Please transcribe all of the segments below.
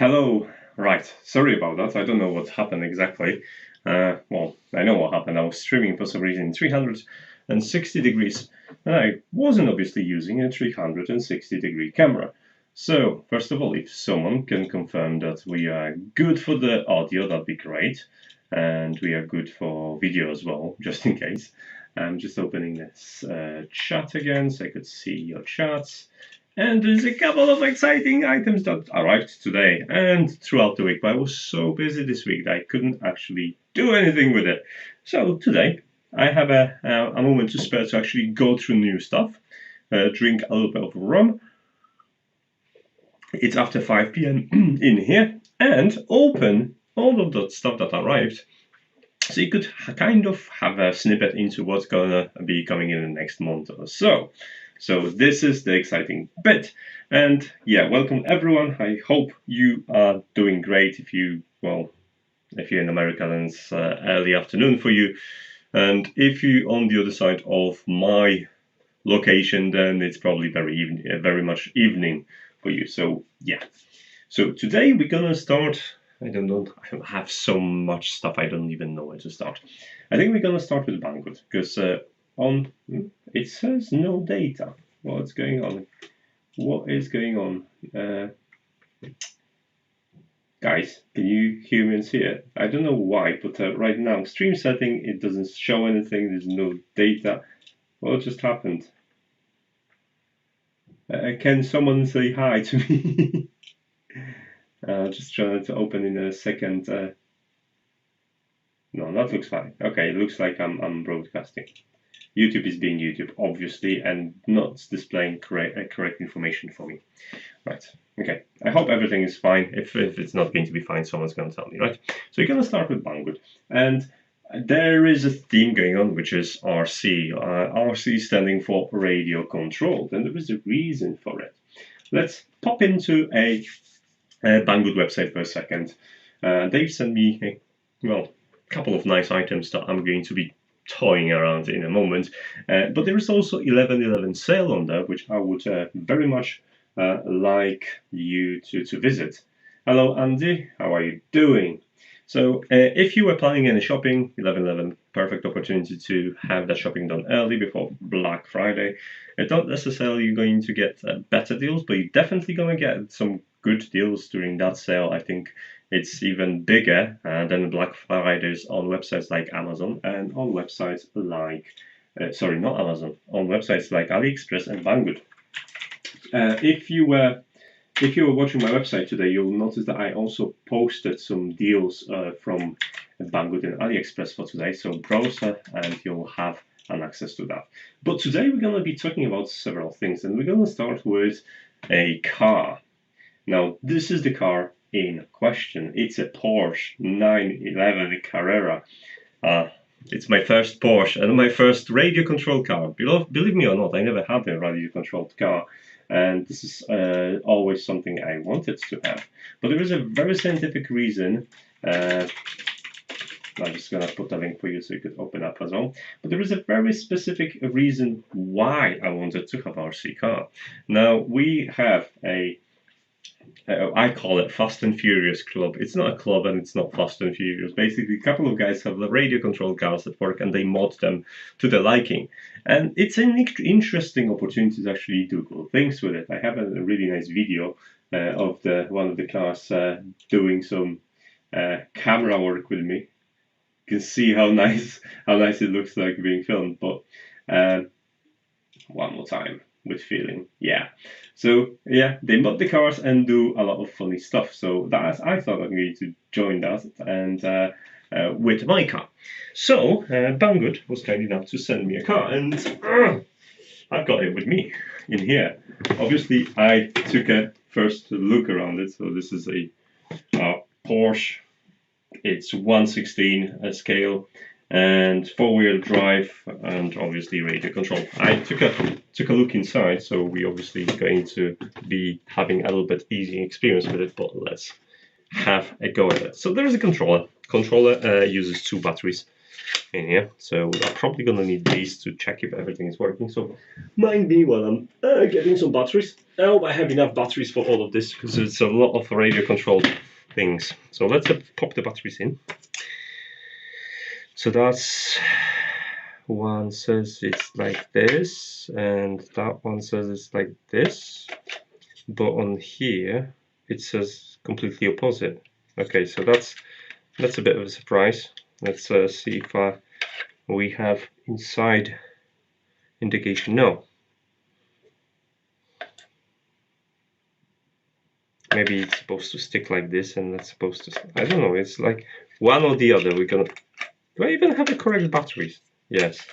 Hello. Right, sorry about that. I don't know what happened exactly. Well, I know what happened. I was streaming for some reason in 360 degrees, and I wasn't obviously using a 360-degree camera. So, first of all, if someone can confirm that we are good for the audio, that'd be great. And we are good for video as well, just in case. I'm just opening this chat again so I could see your chats. And there's a couple of exciting items that arrived today and throughout the week, but I was so busy this week that I couldn't actually do anything with it. So today, I have a moment to spare to actually go through new stuff, drink a little bit of rum. It's after 5 p.m. in here, and open all of that stuff that arrived. So you could kind of have a snippet into what's gonna be coming in the next month or so. So this is the exciting bit. And yeah, welcome everyone. I hope you are doing great. If you're in America, then it's early afternoon for you. And if you're on the other side of my location, then it's probably very much evening for you. So yeah. So today we're gonna start. I don't know. I have so much stuff. I don't even know where to start. I think we're gonna start with Banggood because it says no data. What's going on? What is going on? Guys, can you hear me and see it? I don't know why, but right now, stream setting, it doesn't show anything. There's no data. What just happened? Can someone say hi to me? Just trying to open in a second. No, that looks fine. Okay, it looks like I'm broadcasting. YouTube is being YouTube, obviously, and not displaying correct information for me. Right, okay. I hope everything is fine. If it's not going to be fine, someone's going to tell me, right? So you're going to start with Banggood. And there is a theme going on, which is RC. RC standing for radio controlled, and there is a reason for it. Let's pop into a Banggood website for a second. They've sent me a couple of nice items that I'm going to be toying around in a moment, but there is also 11/11 sale on there, which I would very much like you to visit. Hello Andy, how are you doing? So if you were planning any shopping, 11/11, perfect opportunity to have that shopping done early before Black Friday. Not necessarily you're going to get better deals, but you're definitely going to get some good deals during that sale. I think it's even bigger than Black Fridays on websites like Amazon and on websites like, not Amazon, on websites like AliExpress and Banggood. If you were watching my website today, you'll notice that I also posted some deals from Banggood and AliExpress for today. So browse and you'll have an access to that. But today we're going to be talking about several things, and we're going to start with a car. Now, this is the car in question. It's a Porsche 911 Carrera. It's my first Porsche and my first radio-controlled car. Believe me or not, I never had a radio-controlled car, and this is always something I wanted to have. But there is a very scientific reason. I'm just going to put a link for you so you could open up as well. But there is a very specific reason why I wanted to have an RC car. Now, we have I call it Fast and Furious Club. It's not a club and it's not Fast and Furious. Basically, a couple of guys have the radio-controlled cars at work and they mod them to their liking. And it's an interesting opportunity to actually do cool things with it. I have a really nice video of one of the cars doing some camera work with me. You can see how nice it looks like being filmed. But one more time with feeling, yeah. So yeah, they mod the cars and do a lot of funny stuff. So I thought I'm going to join that and with my car. So Banggood was kind enough to send me a car, and I've got it with me in here. Obviously, I took a first look around it. So this is a Porsche. It's 1/16 scale and 4-wheel drive, and obviously radio control. I took a look inside, so we're obviously going to be having a little bit easy experience with it, but let's have a go at it. So there is a controller. Controller uses 2 batteries. in here. So I'm probably gonna need these to check if everything is working. So mind me while I'm getting some batteries. I hope I have enough batteries for all of this because it's a lot of radio controlled things. So let's pop the batteries in. So that's one says it's like this, and that one says it's like this. But on here it says completely opposite. Okay, so that's a bit of a surprise. Let's see if we have inside indication. No. Maybe it's supposed to stick like this, and that's supposed to. I don't know. It's like one or the other. We're gonna. Do I even have the correct batteries? Yes.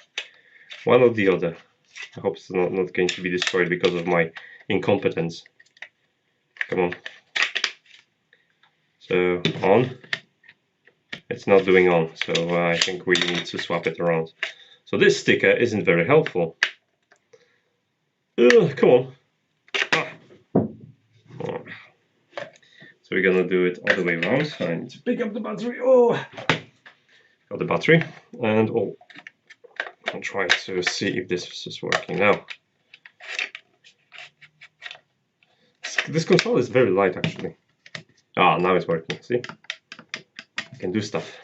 One or the other. I hope it's not going to be destroyed because of my incompetence. Come on. So on. It's not doing on, so I think we need to swap it around. So this sticker isn't very helpful. Come on. Ah. Oh. So we're gonna do it all the way around. I need to pick up the battery. Oh, got the battery, and I'll try to see if this is working now. This console is very light, actually. Ah, now it's working. See, I can do stuff.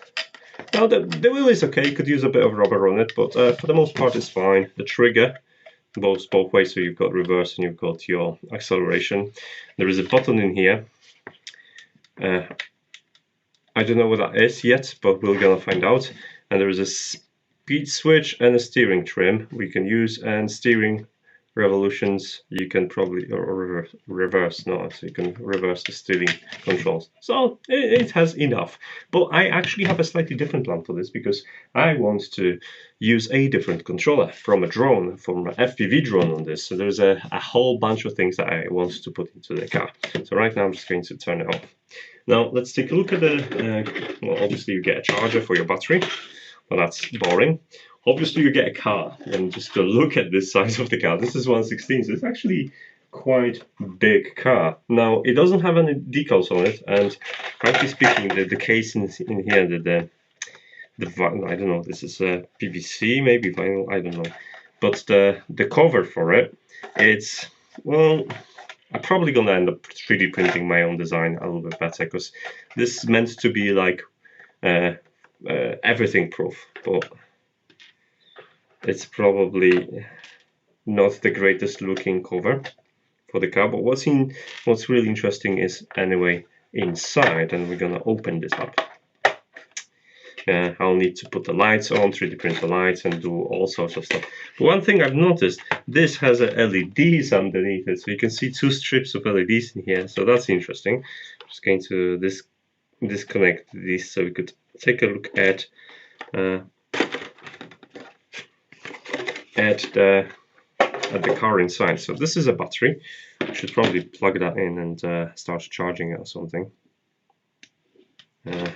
Now the wheel is okay. You could use a bit of rubber on it, but for the most part, it's fine. The trigger goes both ways, so you've got reverse and you've got your acceleration. There is a button in here. I don't know what that is yet, but we're gonna find out. And there is a speed switch and a steering trim we can use, and steering revolutions you can probably reverse. No, so you can reverse the steering controls. So it has enough. But I actually have a slightly different plan for this, because I want to use a different controller from a drone, from an FPV drone on this. So there's a whole bunch of things that I want to put into the car. So right now I'm just going to turn it off. Now let's take a look at the, well, obviously you get a charger for your battery. Well, that's boring. Obviously you get a car, and just to look at this size of the car, this is 1/16, so it's actually quite big car. Now it doesn't have any decals on it, and frankly speaking, the case in here, the I don't know, this is a PVC, maybe vinyl, I don't know, but the cover for it, it's, well, I'm probably gonna end up 3D printing my own design a little bit better, because this is meant to be like everything proof, but it's probably not the greatest looking cover for the car. But what's really interesting is anyway inside, and we're gonna open this up. I'll need to put the lights on, 3D print the lights, and do all sorts of stuff. But one thing I've noticed, this has a LEDs underneath it, so you can see 2 strips of LEDs in here. So that's interesting. I'm just going to disconnect these so we could take a look at the car inside. So this is a battery. I should probably plug that in and start charging it or something.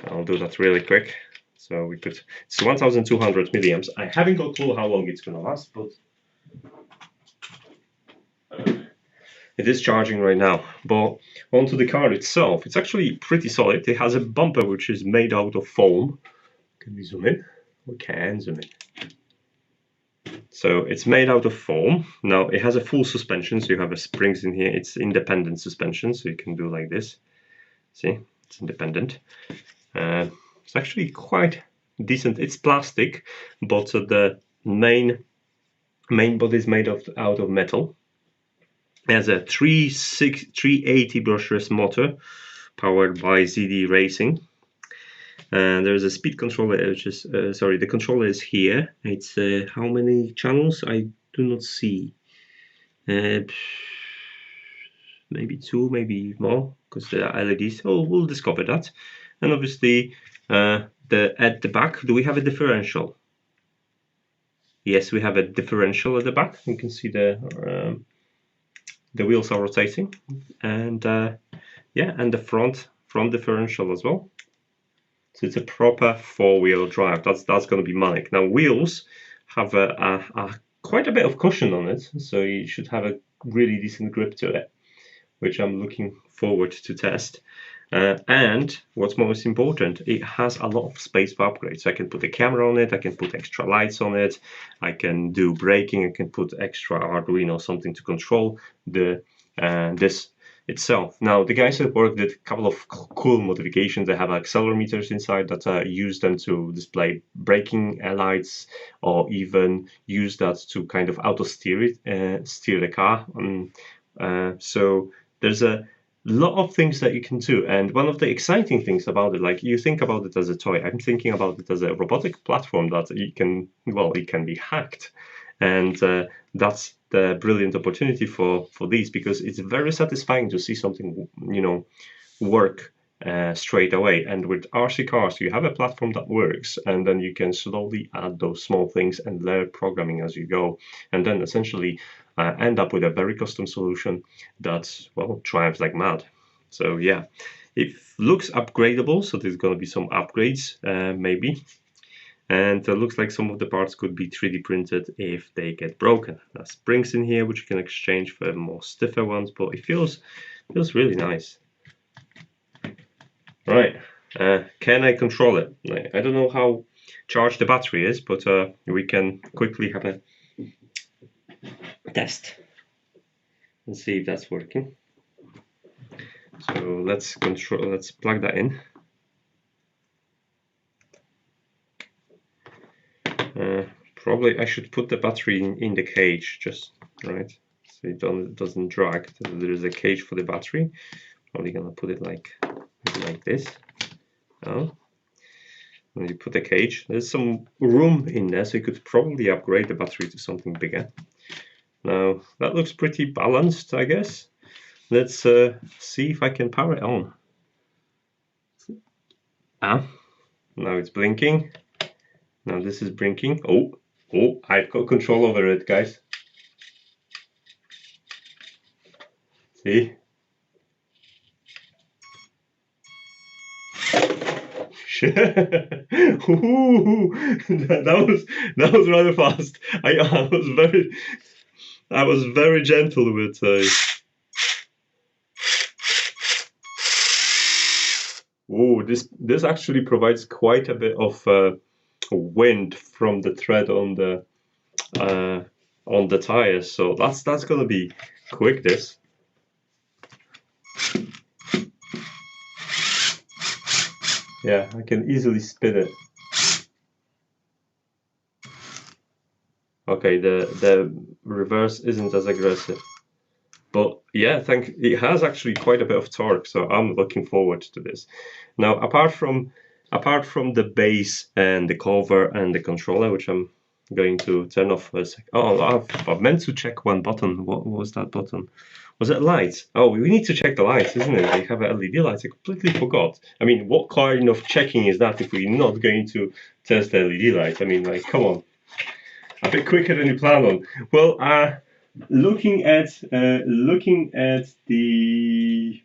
I'll do that really quick. So we could, it's 1200 milliamps. I haven't got a clue how long it's gonna last, but it is charging right now. But onto the car itself, it's actually pretty solid. It has a bumper which is made out of foam. Can we zoom in? We can zoom in. So it's made out of foam. Now it has a full suspension, so you have a springs in here. It's independent suspension, so you can do like this. See, it's independent. It's actually quite decent. It's plastic, but the main body is made out of metal. It has a 380 brushless motor powered by ZD Racing. And there's a speed controller, which is, sorry, the controller is here. It's how many channels? I do not see. Maybe 2, maybe more, because there are LEDs. Oh, we'll discover that. And obviously, at the back, do we have a differential? Yes, we have a differential at the back. You can see the wheels are rotating, and yeah, and the front differential as well. So it's a proper 4-wheel drive. That's going to be manic. Now wheels have quite a bit of cushion on it, so you should have a really decent grip to it, which I'm looking forward to test. And what's most important, it has a lot of space for upgrades. So I can put a camera on it, I can put extra lights on it, I can do braking, I can put extra Arduino, something to control the this itself. Now, the guys at work did a couple of cool modifications. They have accelerometers inside that use them to display braking lights, or even use that to kind of auto steer it, steer the car. So there's a lot of things that you can do, and one of the exciting things about it, like, you think about it as a toy, I'm thinking about it as a robotic platform that it can be hacked. And that's the brilliant opportunity for these, because it's very satisfying to see something, you know, work straight away. And with RC cars, you have a platform that works, and then you can slowly add those small things and learn programming as you go, and then essentially end up with a very custom solution that, well, triumphs like mad. So yeah, it looks upgradable, so there's going to be some upgrades maybe. And it looks like some of the parts could be 3D printed if they get broken. There's springs in here which you can exchange for more stiffer ones, but it feels really nice. Right, can I control it? I don't know how charged the battery is, but we can quickly have a test and see if that's working. So let's plug that in. Probably I should put the battery in the cage, just right, so it doesn't drag. There is a cage for the battery. Probably gonna put it like this. Oh, and you put the cage. There's some room in there, so you could probably upgrade the battery to something bigger. Now that looks pretty balanced, I guess. Let's see if I can power it on. Now it's blinking. Now this is blinking. Oh, I've got control over it, guys. See? Ooh, that was rather fast. I was very gentle with oh, this actually provides quite a bit of wind from the thread on the tires, so that's gonna be quick. This. Yeah, I can easily spin it. Okay, the reverse isn't as aggressive, but yeah, it has actually quite a bit of torque, so I'm looking forward to this. Now, apart from the base and the cover and the controller, which I'm going to turn off for a sec. Oh, I've meant to check one button. What was that button? Was it lights? Oh, we need to check the lights, isn't it? They have LED lights. I completely forgot. I mean, what kind of checking is that if we're not going to test the LED lights? I mean, like, come on. A bit quicker than you plan on. Well, looking at the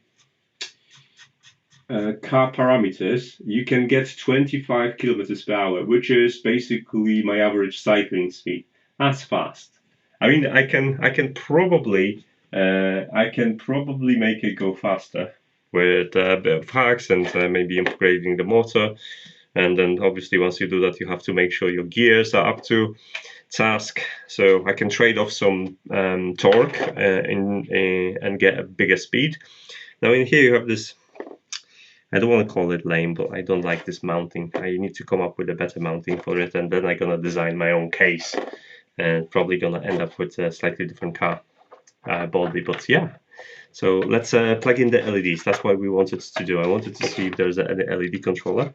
car parameters, you can get 25 kilometers per hour, which is basically my average cycling speed. That's fast. I mean, I can probably make it go faster with a bit of hacks and maybe upgrading the motor. And then obviously once you do that, you have to make sure your gears are up to task. So I can trade off some torque and get a bigger speed. Now in here you have this, I don't want to call it lame, but I don't like this mounting. I need to come up with a better mounting for it, and then I'm gonna design my own case and probably gonna end up with a slightly different car body. But yeah, so let's plug in the LEDs. That's what we wanted to do. I wanted to see if there's an LED controller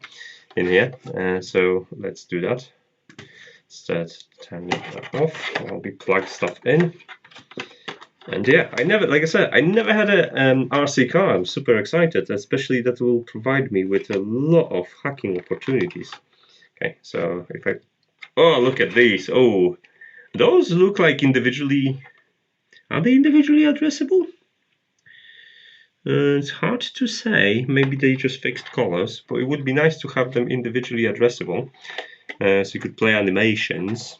in here, so let's do that. Start turning that off while we plug stuff in. And yeah, like I said, I never had a RC car. I'm super excited, especially that will provide me with a lot of hacking opportunities. Okay, so if oh, look at these. Oh, those look like individually. Are they individually addressable? It's hard to say. Maybe they just fixed colors, but it would be nice to have them individually addressable, so you could play animations.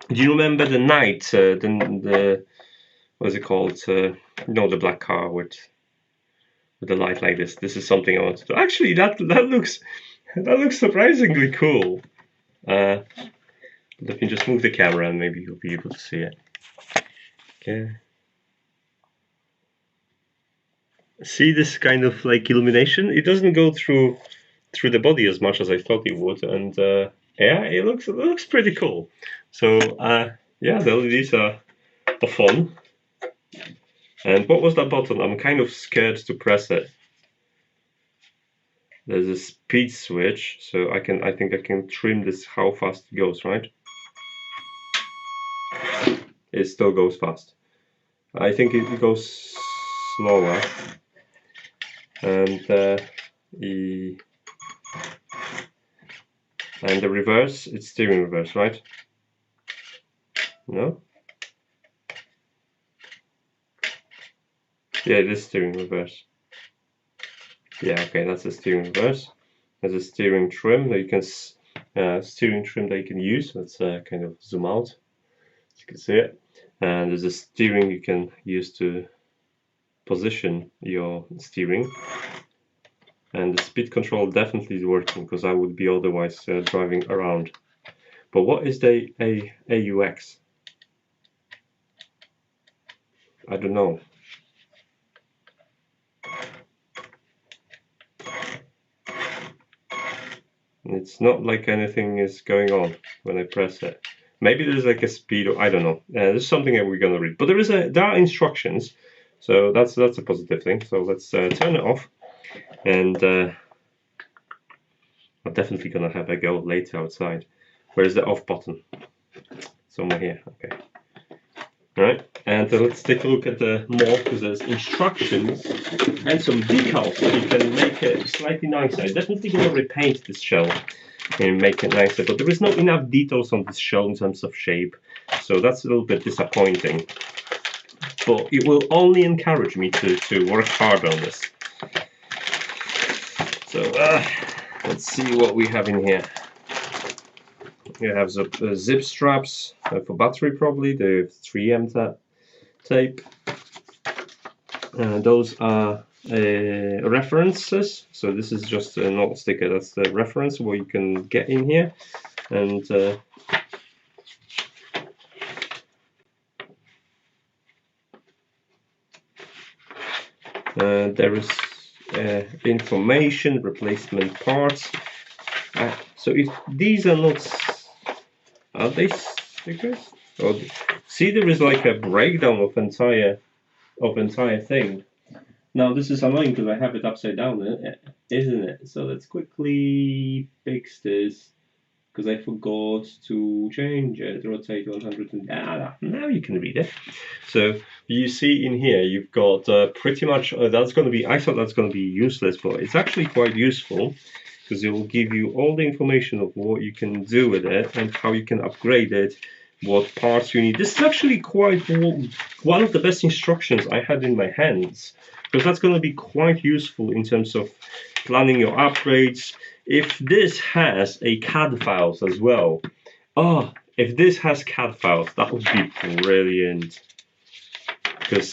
Do you remember the Knight? The what's it called? No, the black car with with a light like this. This is something I want to do. Actually, that looks surprisingly cool. Let me just move the camera and maybe you'll be able to see it. Okay. See this kind of like illumination? It doesn't go through the body as much as I thought it would, and yeah, it looks pretty cool. So yeah, the LEDs are fun. And what was that button? I'm kind of scared to press it. There's a speed switch, so I think I can trim this how fast it goes, right? It still goes fast. I think it goes slower. And the reverse, it's steering reverse, right? No? Yeah, it is steering reverse. Yeah, okay, that's the steering reverse. There's a steering trim that you can use. Let's kind of zoom out, so you can see it. And there's a steering you can use to position your steering. And the speed control definitely is working, because I would be otherwise driving around. But what is the AUX? I don't know. It's not like anything is going on when I press it. Maybe there's like a speed, or I don't know. There's something that we're gonna read. But there are instructions, so that's a positive thing. So let's turn it off, and I'm definitely gonna have a go later outside. Where's the off button? Somewhere here. Okay. All right, and let's take a look at the more, because there's instructions and some decals so you can make it slightly nicer. I'm definitely going to repaint this shell and make it nicer, but there is not enough details on this shell in terms of shape, so that's a little bit disappointing. But it will only encourage me to work hard on this. So let's see what we have in here. We have the zip straps for battery, probably the 3M tape. Those are references. So this is just a note sticker. That's the reference what you can get in here. And there is information, replacement parts. So if these are not, are they stickers? Oh, see, there is like a breakdown of entire thing. Now this is annoying because I have it upside down, isn't it? So let's quickly fix this, because I forgot to change it. Rotate 100 and now you can read it. So you see in here you've got pretty much that's going to be. I thought that's going to be useless, but it's actually quite useful, because it will give you all the information of what you can do with it and how you can upgrade it, what parts you need. This is actually quite one of the best instructions I had in my hands, because that's going to be quite useful in terms of planning your upgrades. If this has a CAD files as well, if this has CAD files, that would be brilliant, because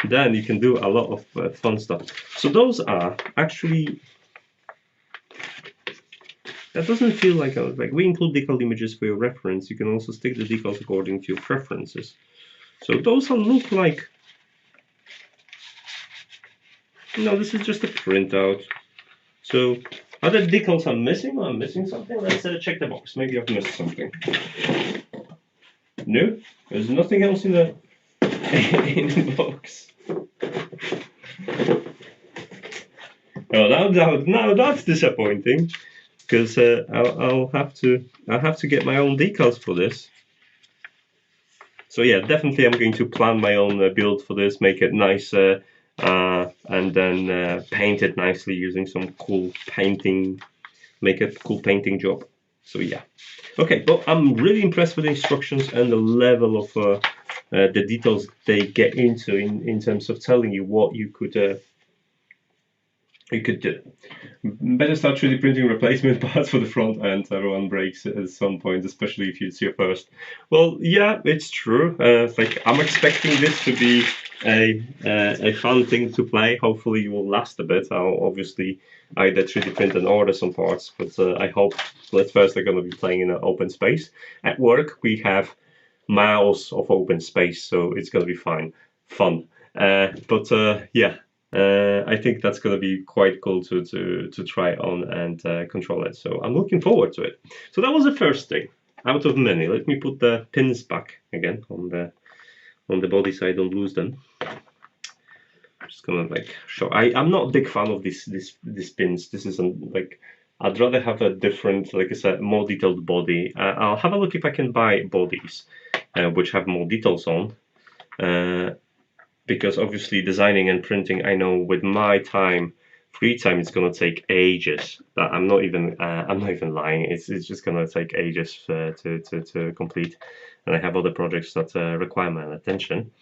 then you can do a lot of fun stuff. So those are actually, that doesn't feel like we include decal images for your reference. You can also stick the decals according to your preferences. So those will look like, no, this is just a printout. So are there decals I'm missing, or I'm missing something? Let's check the box. Maybe I've missed something. No, there's nothing else in the box. Oh, now that's disappointing, because I'll have to get my own decals for this. So yeah, definitely I'm going to plan my own build for this, make it nicer, and then paint it nicely using some cool painting, make a cool painting job. So yeah, okay, but I'm really impressed with the instructions and the level of the details they get into in terms of telling you what you could you could do. Better start 3D printing replacement parts for the front end. Everyone breaks it at some point, especially if it's your first. Well, yeah, it's true. It's like I'm expecting this to be a fun thing to play. Hopefully, it will last a bit. I'll obviously either 3D print and order some parts, but I hope at first they're going to be playing in an open space. At work, we have miles of open space, so it's going to be fun. Yeah. I think that's going to be quite cool to try on and control it. So I'm looking forward to it. So that was the first thing out of many. Let me put the pins back again on the body so I don't lose them. I'm just gonna like show. I'm not a big fan of these pins. This isn't like. I'd rather have a different, like I said, more detailed body. I'll have a look if I can buy bodies which have more details on. Because obviously designing and printing, I know with my free time, it's gonna take ages. But I'm not even lying. It's just gonna take ages to complete, and I have other projects that require my attention.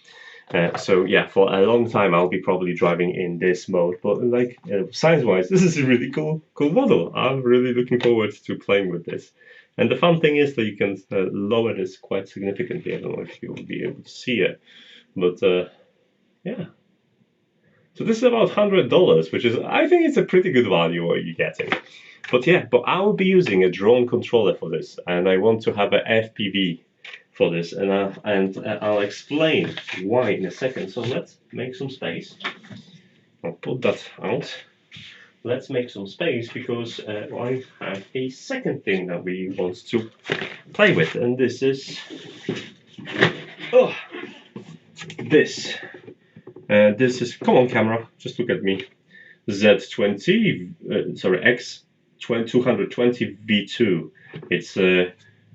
So yeah, for a long time I'll be probably driving in this mode. But like science-wise, this is a really cool model. I'm really looking forward to playing with this. And the fun thing is that you can lower this quite significantly. I don't know if you'll be able to see it, but yeah. So this is about $100, which is, I think it's a pretty good value what you're getting. But yeah, but I will be using a drone controller for this, and I want to have an FPV for this, and I'll explain why in a second. So let's make some space. I'll put that out. Let's make some space because I have a second thing that we want to play with, and this is this. This is, come on camera, just look at me, Z20, sorry, X220 V2. It's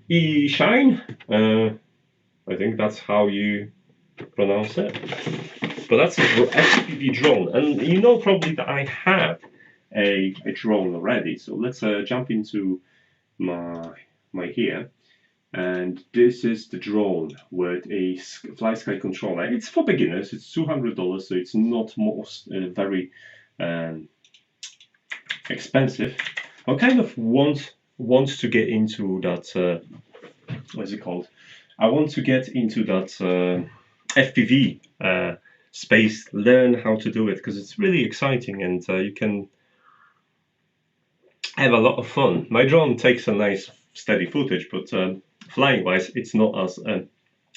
E-Shine, I think that's how you pronounce it. But that's an FPV drone, and you know probably that I have a drone already. So let's jump into my here. And this is the drone with a FlySky controller. It's for beginners. It's $200, so it's not very expensive. I kind of want to get into that. What's it called? I want to get into that FPV space. Learn how to do it because it's really exciting, and you can have a lot of fun. My drone takes a nice steady footage, but flying wise it's not as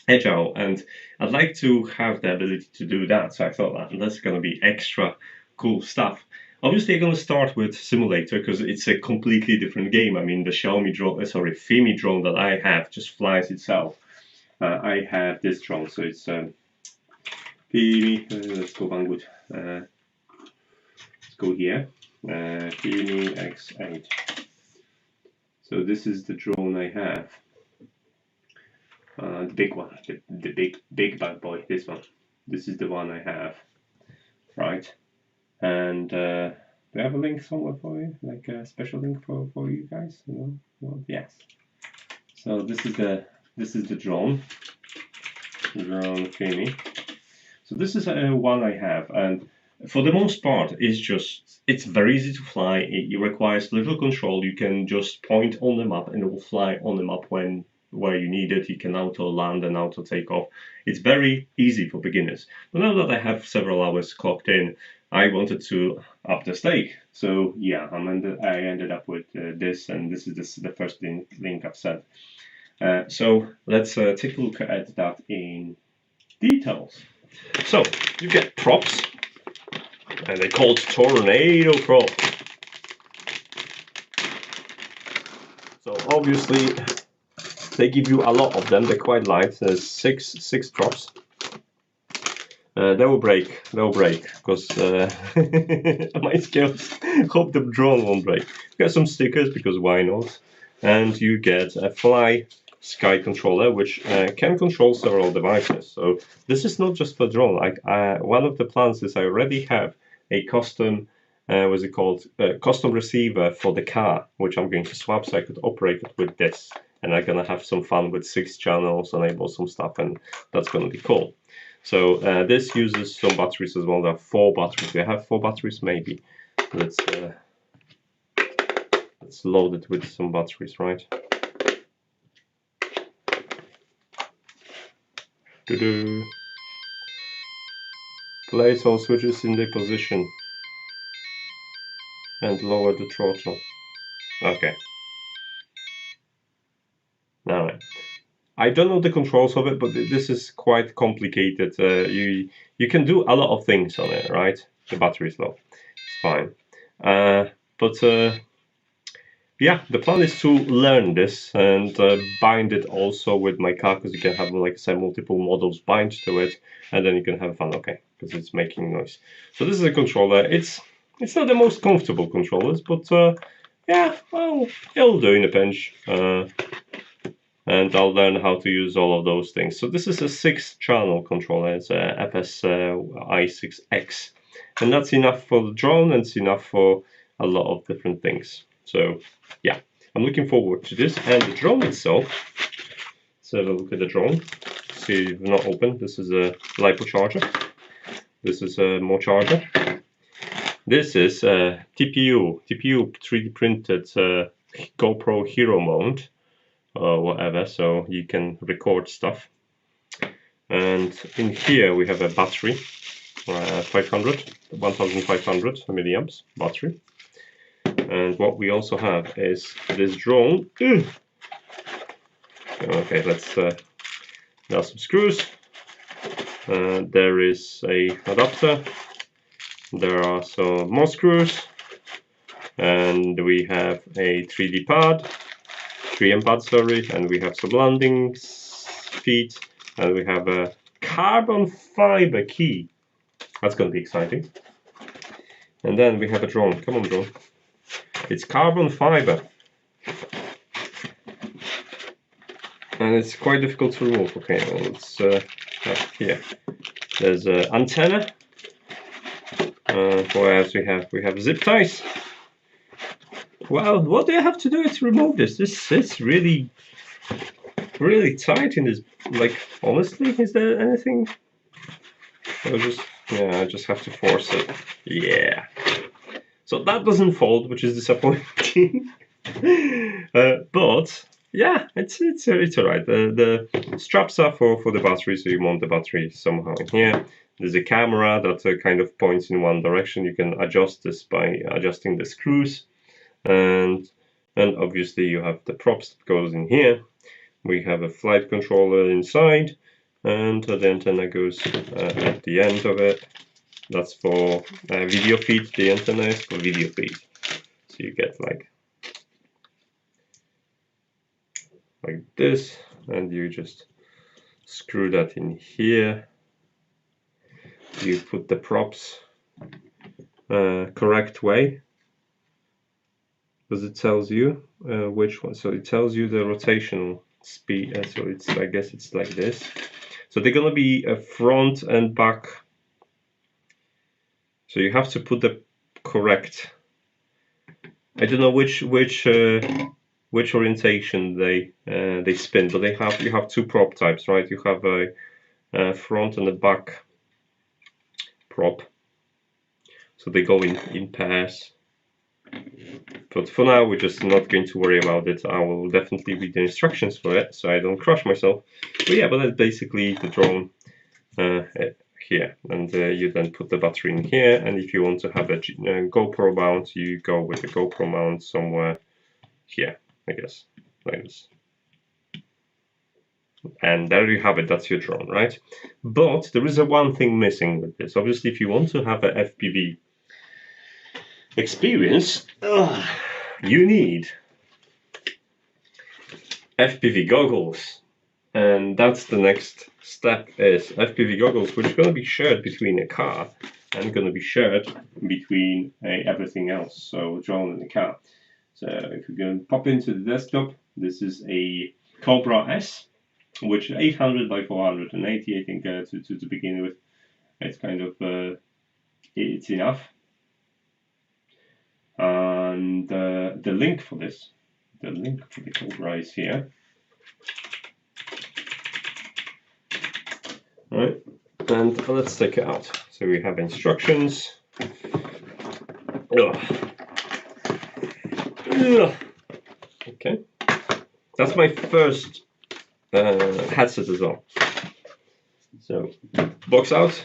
agile, and I'd like to have the ability to do that. So I thought that's going to be extra cool stuff. Obviously I'm going to start with simulator because it's a completely different game. I mean, the Xiaomi drone, Fimi drone that I have just flies itself. I have this drone, so it's Fimi, let's go Banggood, let's go here, Fimi X8. So this is the drone I have. The big one, the big bad boy, this one. This is the one I have, right? And do I have a link somewhere for you, like a special link for you guys? No? Yes. So this is the drone Fimi. So this is one I have, and for the most part, it's very easy to fly. It requires little control. You can just point on the map and it will fly on the map where you need it. You can auto land and auto take off. It's very easy for beginners. But now that I have several hours clocked in, I wanted to up the stake. So yeah, I ended up with this, and this is the first link I've sent. So let's take a look at that in details. So you get props, and they're called tornado props. So obviously they give you a lot of them. They're quite light. There's six props. They will break because my skills. Hope the drone won't break. You get some stickers because why not? And you get a FlySky controller which can control several devices. So this is not just for drone. Like one of the plans is I already have a custom custom receiver for the car, which I'm going to swap so I could operate it with this. And I'm gonna have some fun with 6 channels, enable some stuff, and that's gonna be cool. So this uses some batteries as well. There are 4 batteries. Do I have 4 batteries? Maybe. let's load it with some batteries, right? Place all switches in their position and lower the throttle. Okay. Alright. I don't know the controls of it, but this is quite complicated. You can do a lot of things on it, right? The battery is low. It's fine. Yeah, the plan is to learn this and bind it also with my car, because you can have, like I said, multiple models bind to it, and then you can have fun, okay, because it's making noise. So this is a controller. It's not the most comfortable controllers, but yeah, well, it'll do in a pinch. And I'll learn how to use all of those things. So this is a 6-channel controller. It's a FSI6X, and that's enough for the drone, and it's enough for a lot of different things. So yeah, I'm looking forward to this. And the drone itself, let's have a look at the drone. See, it's not open. This is a LiPo charger. This is a more charger. This is a TPU 3D printed GoPro Hero mount or whatever, so you can record stuff. And in here we have a battery, 1500 milliamps battery. And what we also have is this drone. Okay, let's there are some screws. There is a adapter. There are some more screws, and we have a 3D pad, 3M pad, sorry, and we have some landing feet, and we have a carbon fiber key. That's going to be exciting. And then we have a drone. Come on, drone. It's carbon fiber, and it's quite difficult to remove. Okay, well, let's have here. There's an antenna. What else we have? We have zip ties. Well, what do I have to do to remove this? This is really tight in this. Like, honestly, is there anything? I just have to force it. Yeah. So that doesn't fold, which is disappointing. But yeah, it's alright. The straps are for the battery, so you mount the battery somehow in here. There's a camera that kind of points in one direction. You can adjust this by adjusting the screws, and obviously you have the props that goes in here. We have a flight controller inside, and the antenna goes at the end of it. That's for video feed. The antenna is for video feed. So you get like this, and you just screw that in here. You put the props correct way, because it tells you which one. So it tells you the rotational speed. So it's, I guess it's like this. So they're gonna be a front and back. So you have to put the correct. I don't know which orientation they spin, but you have two prop types, right? You have a front and a back prop, so they go in pairs. But for now, we're just not going to worry about it. I will definitely read the instructions for it, so I don't crush myself. But yeah, but that's basically the drone here, and you then put the battery in here. And if you want to have a GoPro mount, you go with the GoPro mount somewhere here, I guess, like this. And there you have it. That's your drone, right? But there is one thing missing with this. Obviously, if you want to have an FPV experience, you need FPV goggles, and that's the next step. Is FPV goggles, which are going to be shared between a car and going to be shared between everything else, so drone and the car. So if we're going to pop into the desktop, this is a Cobra S, which 800 by 480, I think, to begin with. It's kind of it's enough. And the link for this, the link for the Cobra is here. All right, and let's take it out. So we have instructions, Okay, that's my first headset as well. So, box out.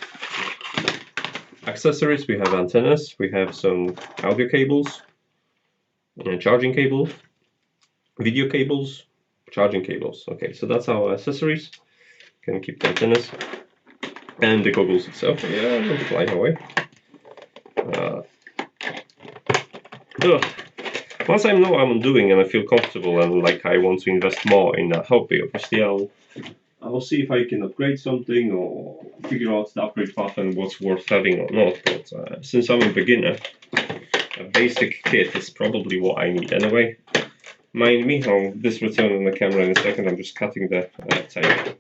Accessories, we have antennas, we have some audio cables, charging cables, video cables, charging cables. Okay, so that's our accessories. Can keep the antennas and the goggles itself. Yeah, don't fly away. Once I know what I'm doing and I feel comfortable and like I want to invest more in that hobby, obviously I'll see if I can upgrade something or figure out the upgrade path and what's worth having or not. But since I'm a beginner, a basic kit is probably what I need anyway. Mind me, I'll return on the camera in a second. I'm just cutting the tape.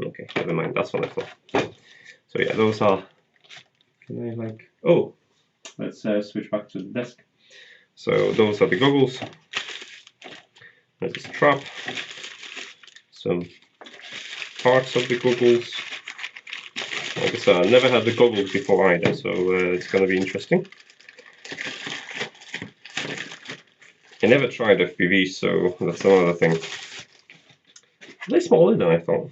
Okay, never mind, that's what I thought. So yeah, those are. Can I like? Oh, let's switch back to the desk. So those are the goggles. There's a strap, some parts of the goggles. Like I said, I've never had the goggles before either, so it's going to be interesting. I never tried FPV, so that's another thing. They're smaller than I thought.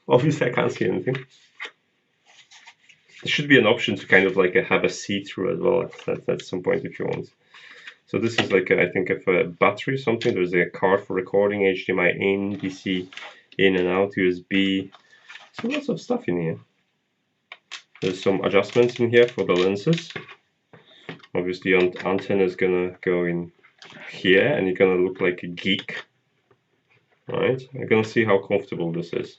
Obviously, I can't see anything. There should be an option to kind of like have a see-through as well at some point if you want. So this is like I think of a battery or something. There's a card for recording, HDMI in, DC in and out, USB. So lots of stuff in here. There's some adjustments in here for the lenses. Obviously, antenna is gonna go in here, and you're gonna look like a geek. Right? I'm gonna see how comfortable this is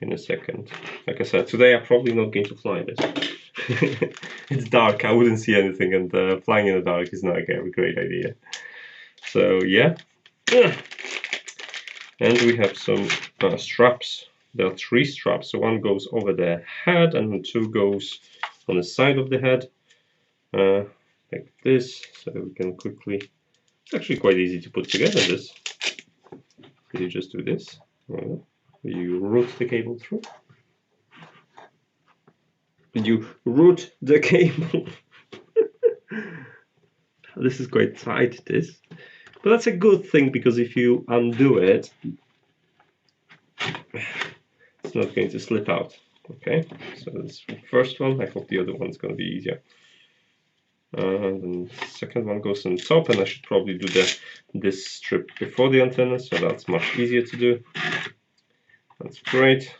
in a second. Like I said, today I'm probably not going to fly this. It's dark, I wouldn't see anything, and flying in the dark is not a great idea. So yeah. And we have some straps. There are 3 straps, so one goes over the head and 2 goes on the side of the head, like this, so we can quickly, it's actually quite easy to put together this. You just do this, you route the cable through. You route the cable. This is quite tight, this. But that's a good thing, because if you undo it, it's not going to slip out. Okay, so that's the first one. I hope the other one's going to be easier. And then the second one goes on top, and I should probably do this strip before the antenna, so that's much easier to do. That's great.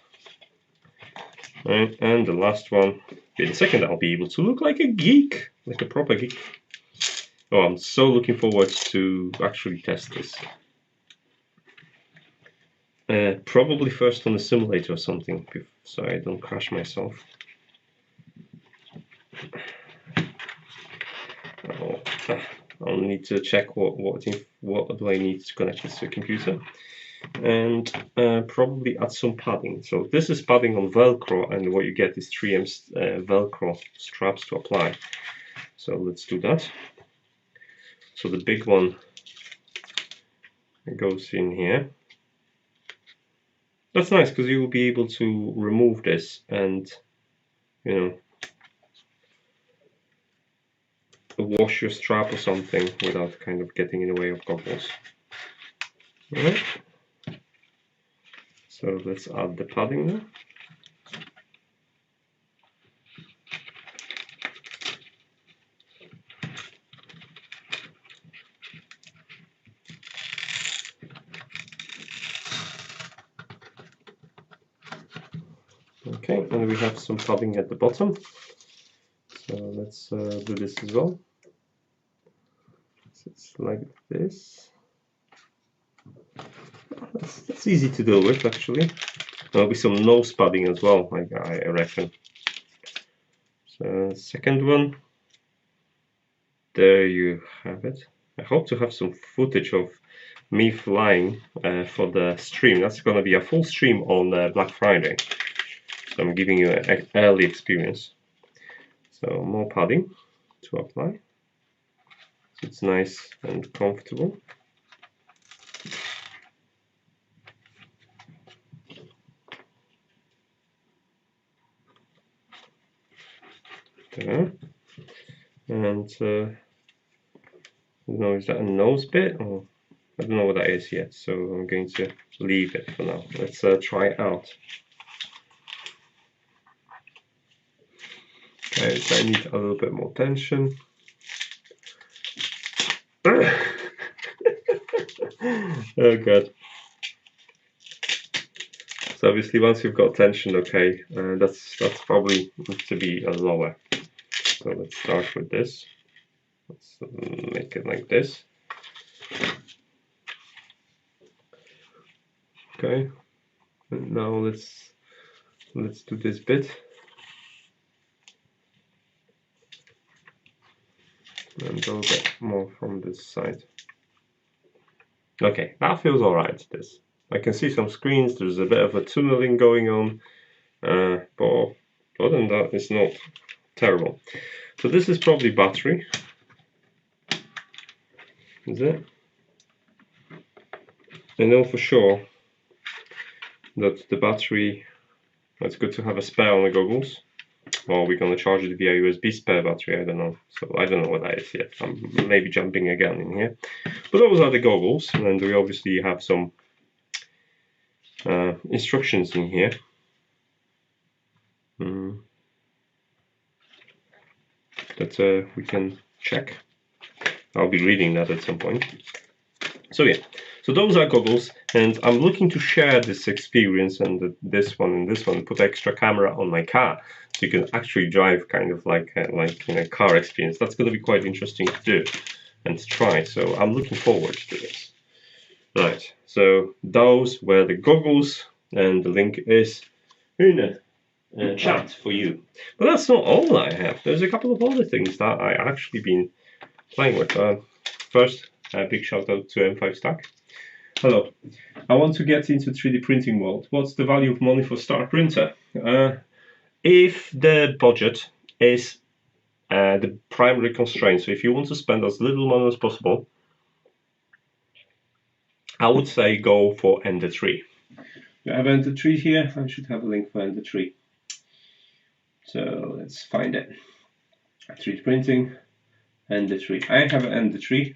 Right, and the last one, in a second I'll be able to look like a geek, like a proper geek. Oh, I'm so looking forward to actually test this. Probably first on the simulator or something, so I don't crash myself. I'll need to check what do I need to connect this to a computer, and probably add some padding. So this is padding on Velcro, and what you get is 3M Velcro straps to apply. So let's do that. So the big one goes in here. That's nice, because you will be able to remove this and, you know, wash your strap or something without kind of getting in the way of goggles. Alright. So let's add the padding now. Okay, and we have some padding at the bottom. So let's do this as well. So it's like this. That's easy to deal with, actually. There'll be some nose padding as well, I reckon. So second one. There you have it. I hope to have some footage of me flying for the stream. That's going to be a full stream on Black Friday. So I'm giving you an early experience. So more padding to apply. So it's nice and comfortable. There. and I don't know, is that a nose bit? Or I don't know what that is yet, so I'm going to leave it for now. Let's try it out. Okay, so I need a little bit more tension. Oh god. So obviously once you've got tension, okay, that's probably needs to be lower. So let's start with this. Let's make it like this. Okay, and now let's do this bit. And a little bit more from this side. Okay, that feels alright, this. I can see some screens, there's a bit of a tunneling going on, but other than that, it's not terrible. So this is probably battery. Is it? I know for sure that the battery, it's good to have a spare on the goggles, or we're going to charge it via USB spare battery, I don't know. So I don't know what that is yet. I'm maybe jumping again in here. But those are the goggles, and we obviously have some instructions in here. That we can check. I'll be reading that at some point. So yeah, so those are goggles, and I'm looking to share this experience and this one and this one, put extra camera on my car, so you can actually drive kind of like in a car experience. That's going to be quite interesting to do and to try. So I'm looking forward to this. Right, so those were the goggles, and the link is in the chat for you. But that's not all I have. There's a couple of other things that I actually been playing with. First, a big shout out to M5Stack. Hello, I want to get into 3D printing world. What's the value of money for start printer? If the budget is the primary constraint, so if you want to spend as little money as possible, I would say go for Ender 3. We have Ender 3 here. I should have a link for Ender 3. So let's find it. 3D printing, Ender 3. I have an Ender 3,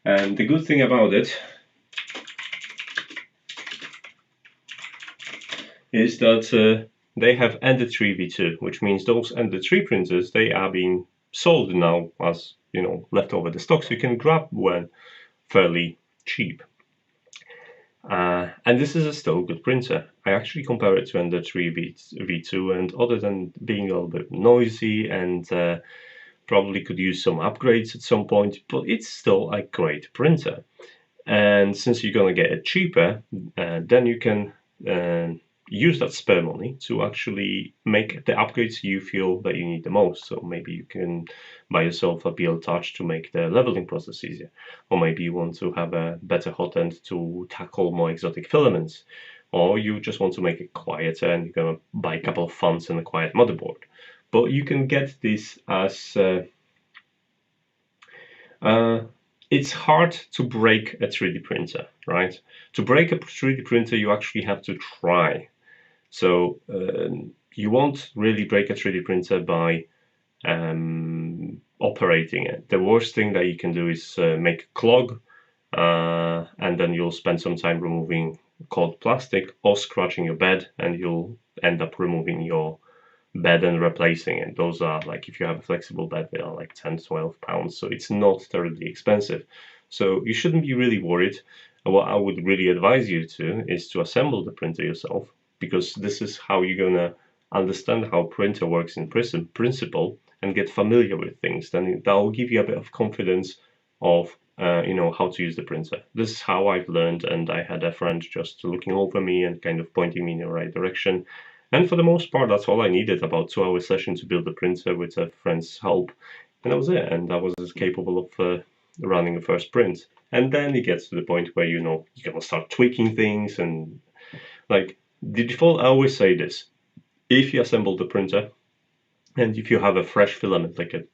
and the good thing about it is that they have Ender 3 V2, which means those Ender 3 printers, they are being sold now as, you know, leftover the stock, so you can grab one fairly cheap. And this is a still good printer. I actually compare it to Ender 3 V2, and other than being a little bit noisy and probably could use some upgrades at some point, but it's still a great printer. And since you're going to get it cheaper, then you can use that spare money to actually make the upgrades you feel that you need the most. So maybe you can buy yourself a BL Touch to make the leveling process easier, or maybe you want to have a better hot end to tackle more exotic filaments, or you just want to make it quieter and you're going to buy a couple of fans and a quiet motherboard. But you can get this as it's hard to break a 3D printer, right? To break a 3D printer, you actually have to try. So you won't really break a 3D printer by operating it. The worst thing that you can do is make a clog, and then you'll spend some time removing cold plastic or scratching your bed, and you'll end up removing your bed and replacing it. Those are, like, if you have a flexible bed, they are like 10-12 pounds, so it's not terribly expensive. So you shouldn't be really worried. What I would really advise you to is to assemble the printer yourself, because this is how you're gonna understand how printer works in principle and get familiar with things. Then that will give you a bit of confidence of you know, how to use the printer. This is how I've learned, and I had a friend just looking over me and kind of pointing me in the right direction. And for the most part, that's all I needed, about 2-hour session to build the printer with a friend's help. And that was it, and I was capable of running a first print. And then it gets to the point where, you know, you're gonna start tweaking things, and like the default, I always say this: if you assemble the printer and if you have a fresh filament, like a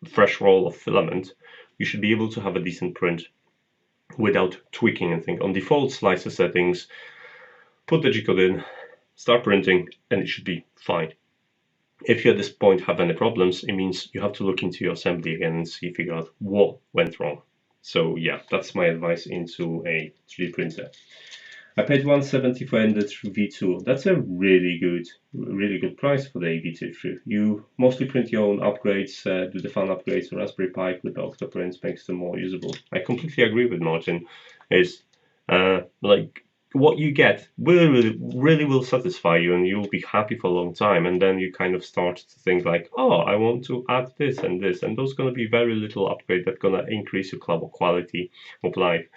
fresh roll of filament, you should be able to have a decent print without tweaking anything. On default slicer settings, put the G-code in, start printing, and it should be fine. If you at this point have any problems, it means you have to look into your assembly again and see, figure out what went wrong. So yeah, that's my advice into a 3D printer. I paid 170 for Ender V2. That's a really good price for the V2. You mostly print your own upgrades, do the fun upgrades. The Raspberry Pi with the Octoprints makes them more usable. I completely agree with Martin. Is like what you get really will satisfy you, and you'll be happy for a long time. And then you kind of start to think like, oh, I want to add this and this, and those going to be very little upgrade that's going to increase your quality of life.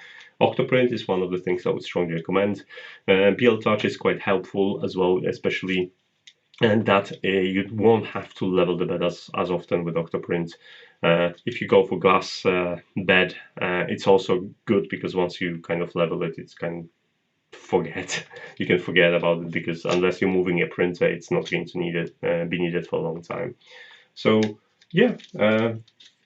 Octoprint is one of the things I would strongly recommend. BL Touch is quite helpful as well, especially and that you won't have to level the bed as often with Octoprint. If you go for glass bed, it's also good because once you kind of level it, it's kind of you can forget about it, because unless you're moving a printer, it's not going to be needed for a long time. So yeah,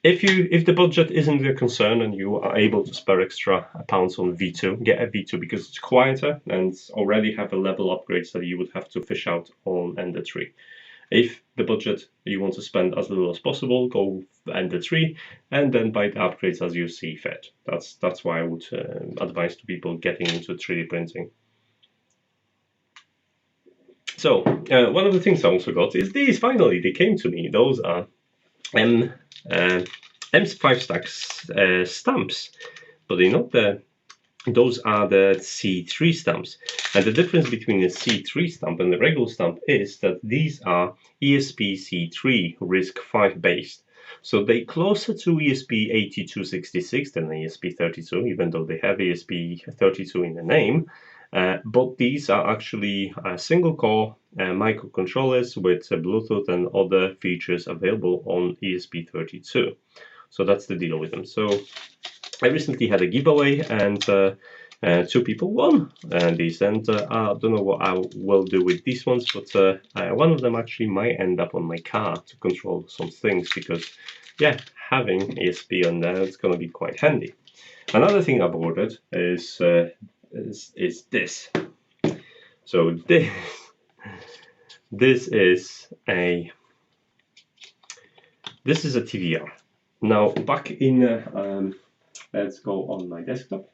if the budget isn't a concern and you are able to spare extra pounds on V2, get a V2 because it's quieter and already have a level upgrades that you would have to fish out on Ender 3. If the budget you want to spend as little as possible, go Ender 3 and then buy the upgrades as you see fit. That's why I would advise to people getting into 3D printing. So one of the things I also got is these. Finally, they came to me. Those are M5 stacks stamps, but they're not the. Those are the C3 stamps, and the difference between the C3 stamp and the regular stamp is that these are ESP-C3 RISC-V based. So they're closer to ESP8266 than ESP32, even though they have ESP32 in the name. But these are actually single-core microcontrollers with Bluetooth and other features available on ESP32. So that's the deal with them. So I recently had a giveaway, and 2 people won these. And I don't know what I will do with these ones, but one of them actually might end up on my car to control some things, because yeah, having ESP on there, it's going to be quite handy. Another thing I've ordered is this. So this is a TVR. Now back in let's go on my desktop.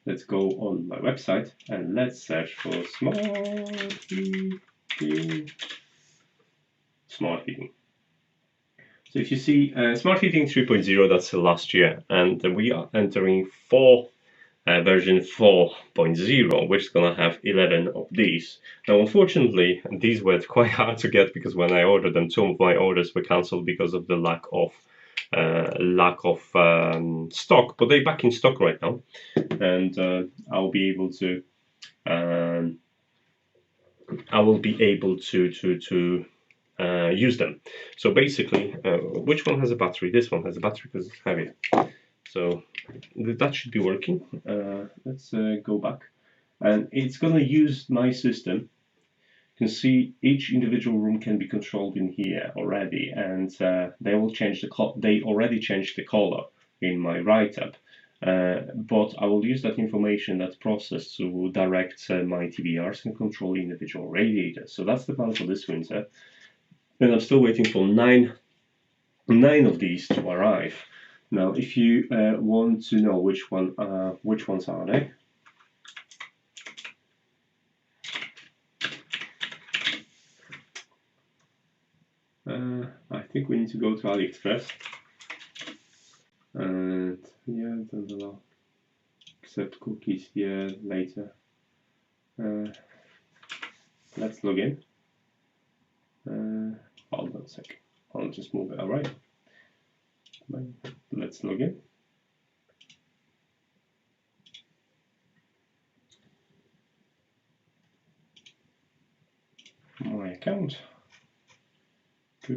Let's go on my website and let's search for smart heating. So if you see smart heating 3.0, that's last year, and we are entering version 4.0, which is going to have 11 of these. Now, unfortunately, these were quite hard to get, because when I ordered them, 2 of my orders were cancelled because of the lack of stock. But they're back in stock right now, and I'll be able to use them. So basically, which one has a battery? This one has a battery because it's heavier. So that should be working. Let's go back, and it's going to use my system. You can see each individual room can be controlled in here already, and they will change they already changed the color in my write-up. But I will use that information, that process, to direct my TVRs and control individual radiators. So that's the plan for this winter. And I'm still waiting for nine of these to arrive. Now, if you want to know which ones are they, I think we need to go to AliExpress. And yeah, don't allow accept cookies. Yeah, later. Let's log in. Hold on a sec. I'll just move it. All right. Let's log in. My account. So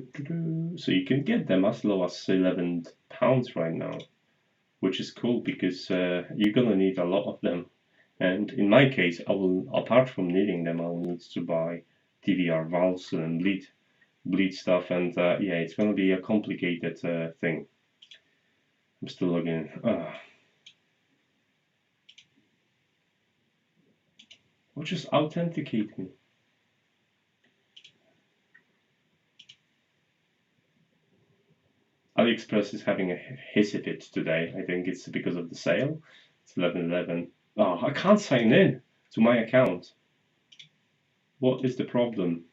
you can get them as low as £11 right now, which is cool, because you're gonna need a lot of them. And in my case, I will, apart from needing them, I'll need to buy TVR valves and bleed stuff, and yeah, it's gonna be a complicated thing. I'm still logging in. Or just authenticate me. AliExpress is having a hissy fit today. I think it's because of the sale. It's 11:11. Oh, I can't sign in to my account. What is the problem?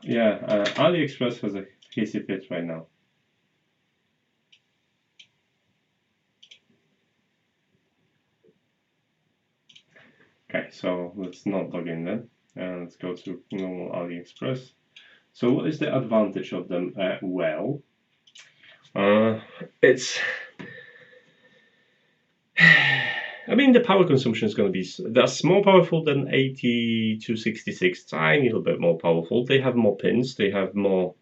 Yeah, AliExpress has a hissy fit right now. Okay, so let's not log in then. Let's go to normal AliExpress. So what is the advantage of them? Well, it's... I mean, the power consumption is going to be... They're more powerful than 8266, tiny little bit more powerful. They have more pins, they have more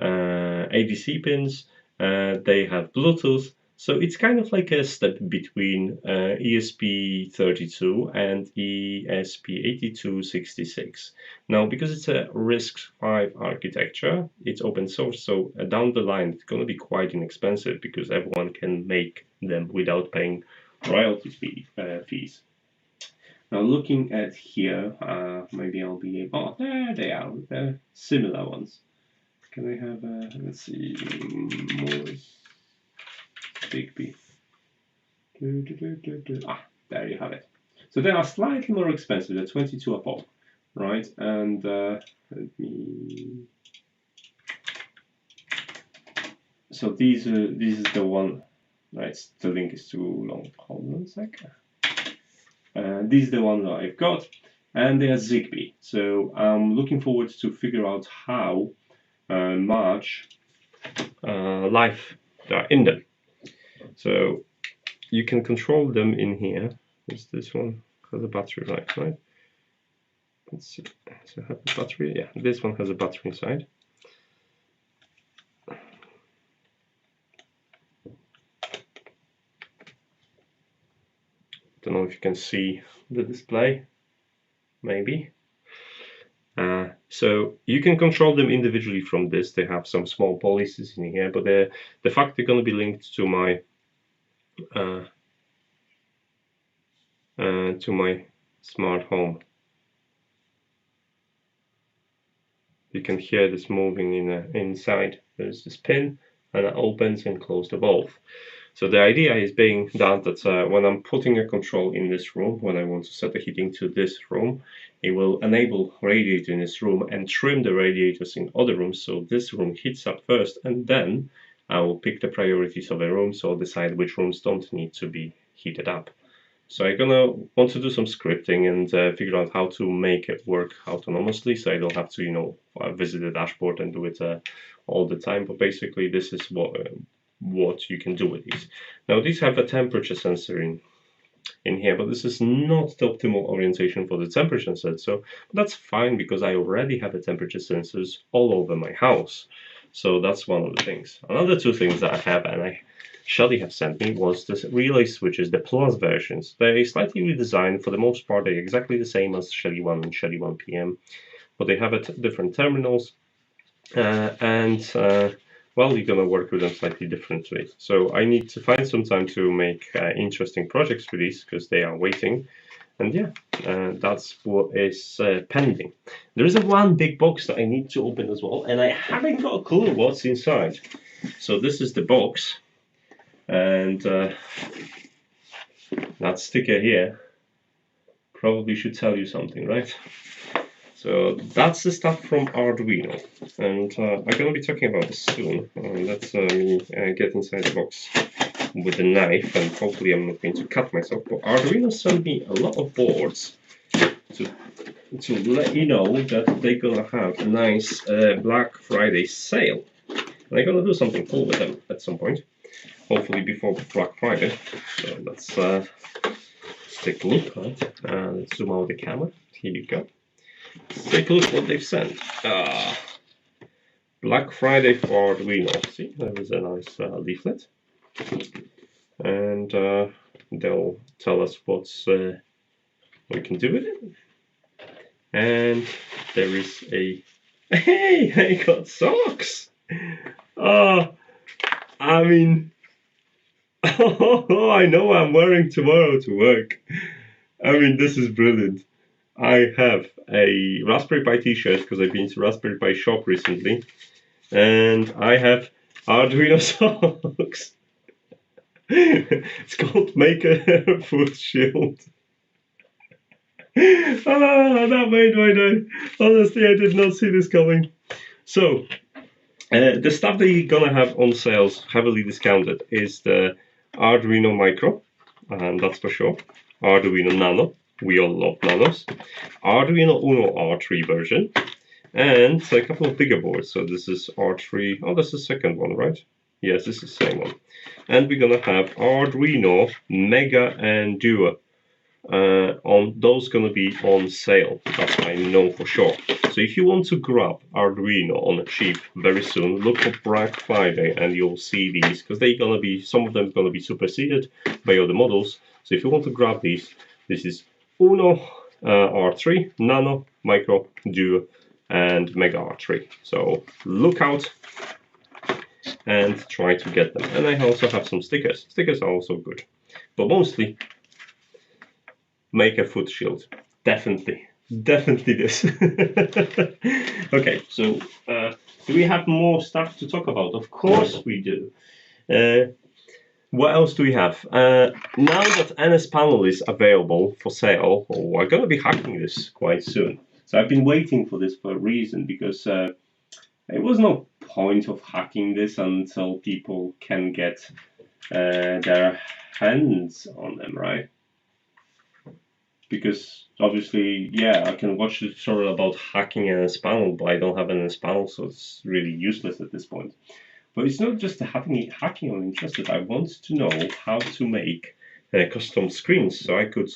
ADC pins, they have Bluetooth. So it's kind of like a step between ESP32 and ESP8266. Now, because it's a RISC-V architecture, it's open source, so down the line it's going to be quite inexpensive because everyone can make them without paying royalty fees. Now, looking at here, maybe I'll be able... Oh, there they are, they're similar ones. Can I have, let's see, Morris Bigby. Ah, there you have it. So they are slightly more expensive, they're 22 a pop, right? And let me... So this is the one, right? The link is too long. Hold on a sec. This is the one that I've got, and they are Zigbee. So I'm looking forward to figure out how much life are in them. So you can control them in here. Is this one has a battery life, right? Let's see. Does it have a battery? Yeah, this one has a battery inside. Don't know if you can see the display. Maybe. So you can control them individually from this. They have some small policies in here, but the fact they're going to be linked to my smart home. You can hear this moving inside. There's this pin, and it opens and closes the valve. So the idea is being that when I'm putting a control in this room, when I want to set the heating to this room, it will enable radiator in this room and trim the radiators in other rooms, so this room heats up first, and then I will pick the priorities of the room, so I'll decide which rooms don't need to be heated up. So I'm gonna want to do some scripting and figure out how to make it work autonomously, so I don't have to, you know, visit the dashboard and do it all the time. But basically, this is what you can do with these. Now, these have a temperature sensor in here, but this is not the optimal orientation for the temperature sensor. So that's fine because I already have the temperature sensors all over my house. So that's one of the things. Another two things that I have, and Shelly have sent me, was this relay switches, the Plus versions. They slightly redesigned. For the most part, they're exactly the same as Shelly 1 and Shelly 1 PM, but they have different terminals, well, you're gonna work with them slightly differently. So I need to find some time to make interesting projects for these because they are waiting. And yeah, that's what is pending. There is one big box that I need to open as well, and I haven't got a clue what's inside. So this is the box, and that sticker here probably should tell you something, right? So that's the stuff from Arduino, and I'm going to be talking about this soon. Let's me get inside the box with a knife, and hopefully I'm not going to cut myself. But Arduino sent me a lot of boards to let you know that they're going to have a nice Black Friday sale. And I'm going to do something cool with them at some point, hopefully before Black Friday. So let's take a look, right? Let's zoom out the camera. Here you go. Take a look what they've sent. Black Friday for Arduino. See, there is a nice leaflet, and they'll tell us what we can do with it. And there is a hey, I got socks. Oh, I mean, I know I'm wearing tomorrow to work. I mean, this is brilliant. I have a Raspberry Pi t-shirt because I've been to Raspberry Pi shop recently, and I have Arduino socks. It's called Make a Foot Shield. That made my day. Honestly, I did not see this coming. So, the stuff that you're gonna have on sales, heavily discounted, is the Arduino Micro, and that's for sure. Arduino Nano, we all love nanos. Arduino Uno R3 version, and a couple of bigger boards. So this is R3, oh, that's the second one, right? Yes, this is the same one. And we're gonna have Arduino Mega and Duo. On those gonna be on sale. That's I know for sure. So if you want to grab Arduino on a cheap very soon, look for Black Friday and you'll see these, because they're gonna be, some of them gonna be superseded by other models. So if you want to grab these, this is Uno R3, Nano, Micro, Duo, and Mega R3. So look out and try to get them. And I also have some stickers. Stickers are also good, but mostly make a foot shield. Definitely this. Okay, so do we have more stuff to talk about? Of course we do. What else do we have? Now that NS Panel is available for sale, we're going to be hacking this quite soon. So I've been waiting for this for a reason, because there was no point of hacking this until people can get their hands on them, right? Because obviously, yeah, I can watch the tutorial about hacking NS Panel, but I don't have an NS Panel, so it's really useless at this point. But it's not just the hacking I'm interested. I want to know how to make custom screens, so I could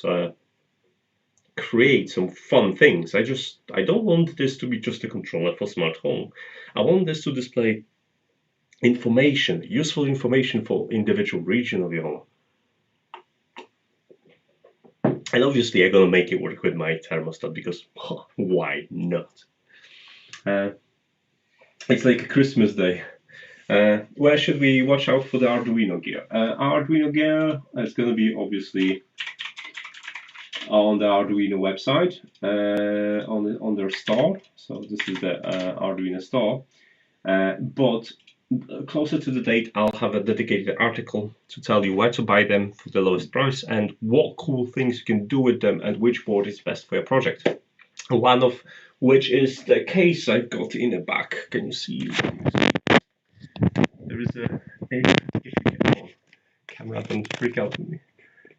create some fun things. I don't want this to be just a controller for smart home. I want this to display information, useful information for individual region of your home. And obviously I'm gonna make it work with my thermostat, because why not? It's like a Christmas day. Where should we watch out for the Arduino gear? Arduino gear is going to be obviously on the Arduino website, on their store. So this is the Arduino store. But closer to the date, I'll have a dedicated article to tell you where to buy them for the lowest price and what cool things you can do with them and which board is best for your project. One of which is the case I've got in the back. Can you see? There is a camera, don't freak out with me.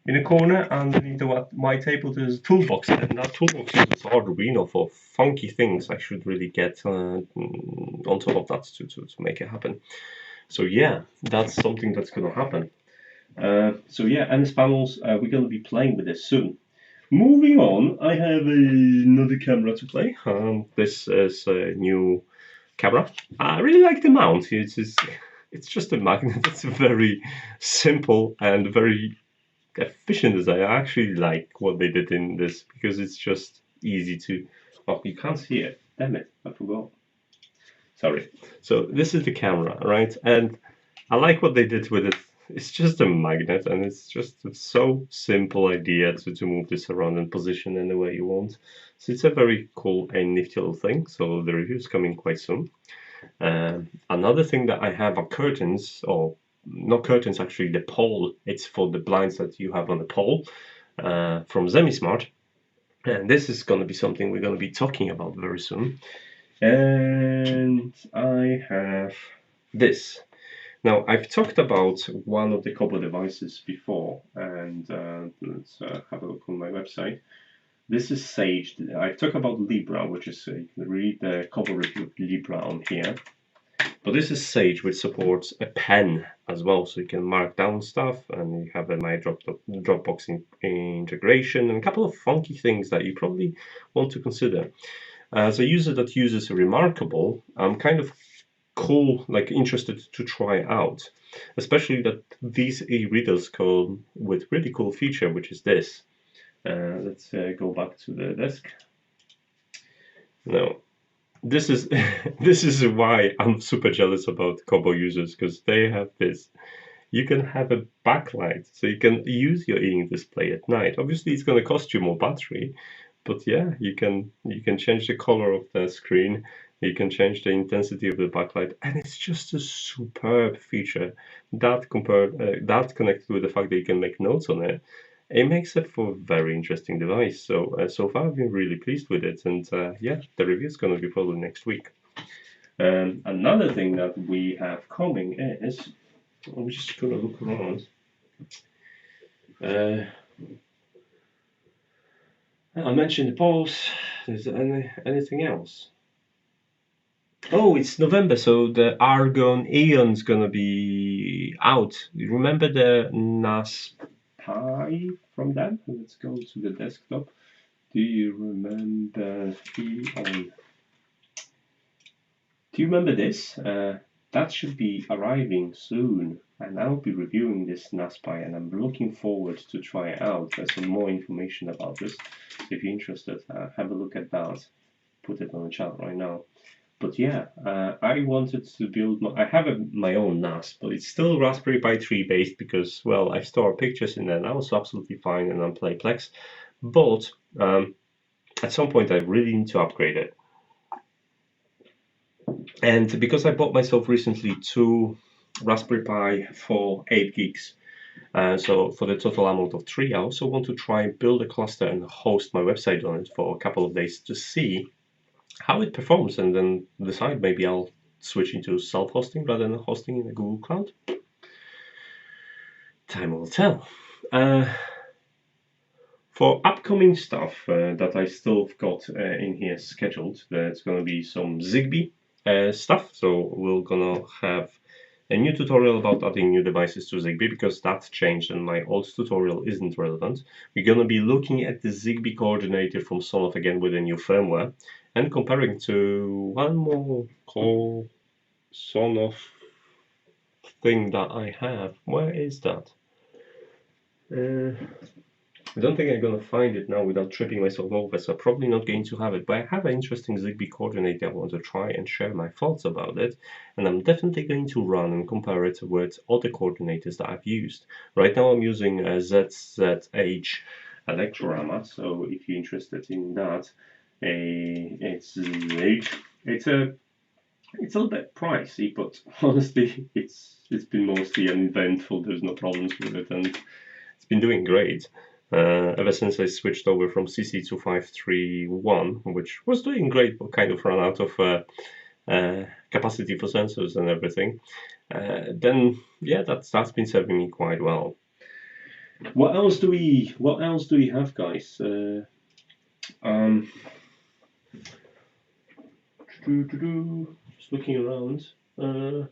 In a corner underneath my table there's a toolbox, and that toolbox uses Arduino for funky things. I should really get on top of that to make it happen. So yeah, that's something that's going to happen. So yeah, NS Panels, we're going to be playing with this soon. Moving on, I have another camera to play. This is a new camera. I really like the mount. It's just a magnet. It's very simple and very efficient design. I actually like what they did in this, because it's just easy to... Oh, you can't see it. Damn it, I forgot. Sorry. So this is the camera, right? And I like what they did with it. It's just a magnet, and it's just a so simple idea to move this around and position in the way you want. So it's a very cool and nifty little thing. So the review is coming quite soon. Another thing that I have are curtains, or not curtains, actually the pole. It's for the blinds that you have on the pole from ZemiSmart, and this is going to be something we're going to be talking about very soon. And I have this. Now, I've talked about one of the Kobo devices before, and let's have a look on my website. This is Sage. I've talked about Libra, which is, you can read the Kobo review of Libra on here. But this is Sage, which supports a pen as well, so you can mark down stuff, and you have a My Dropbox integration, and a couple of funky things that you probably want to consider. As a user that uses Remarkable, I'm kind of interested to try out, especially that these e-readers come with really cool feature, which is this. Let's go back to the desk. Now, this is this is why I'm super jealous about Kobo users, because they have this. You can have a backlight, so you can use your e-ink display at night. Obviously, it's going to cost you more battery, but yeah, you can change the color of the screen, you can change the intensity of the backlight, and it's just a superb feature. That connected with the fact that you can make notes on it, it makes it for a very interesting device. So so far I've been really pleased with it, and yeah, the review is going to be probably next week. Another thing that we have coming is, I'm just going to look around. I mentioned the Porsche. Is there anything else? Oh, it's November, so the Argon Eon's gonna be out. You remember the NAS Pi from them? Let's go to the desktop. Do you remember Eon? Do you remember this? That should be arriving soon, and I'll be reviewing this NAS Pi, and I'm looking forward to try it out. There's some more information about this, so if you're interested, have a look at that. Put it on the chat right now. But yeah, I wanted to build. I have my own NAS, but it's still Raspberry Pi 3 based because, well, I store pictures in there now, so absolutely fine, and I'm Playplex. But at some point, I really need to upgrade it. And because I bought myself recently 2 Raspberry Pi for 8 gigs, so for the total amount of 3, I also want to try and build a cluster and host my website on it for a couple of days to see how it performs, and then decide maybe I'll switch into self-hosting rather than hosting in a Google Cloud. Time will tell. For upcoming stuff that I still got in here scheduled, there's going to be some Zigbee stuff. So we're going to have a new tutorial about adding new devices to Zigbee because that changed and my old tutorial isn't relevant. We're going to be looking at the Zigbee coordinator from Sonoff again with a new firmware and comparing to one more cool Sonoff thing that I have. Where is that? I don't think I'm going to find it now without tripping myself over, so I'm probably not going to have it. But I have an interesting Zigbee coordinator I want to try and share my thoughts about it. And I'm definitely going to run and compare it with other coordinators that I've used. Right now I'm using a ZZH Electrorama, so if you're interested in that, it's a little bit pricey, but honestly, it's been mostly uneventful. There's no problems with it, and it's been doing great. Ever since I switched over from CC2531, which was doing great, but kind of ran out of capacity for sensors and everything, then yeah, that's been serving me quite well. What else do we have, guys? Just looking around.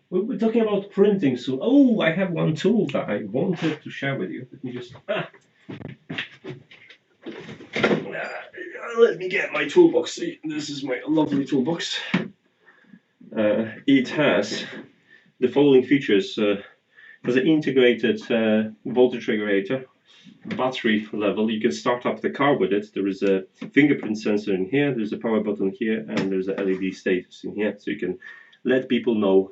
We're talking about printing soon. Oh, I have one tool that I wanted to share with you. Let me just. Let me get my toolbox. See, this is my lovely toolbox. It has the following features. Has an integrated voltage regulator, battery level. You can start up the car with it. There is a fingerprint sensor in here. There's a power button here, and there's a LED status in here, so you can let people know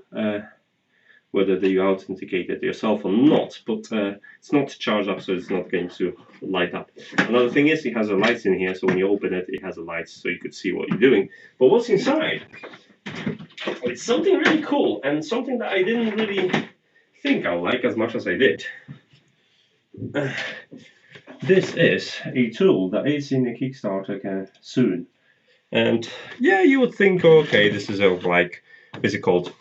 whether you authenticated yourself or not, but it's not charged up, so it's not going to light up. Another thing is it has a light in here, so when you open it, it has a light, so you could see what you're doing. But what's inside? It's something really cool, and something that I didn't really think I'll like as much as I did. This is a tool that is in the Kickstarter soon. And yeah, you would think, okay, this is like, is it called?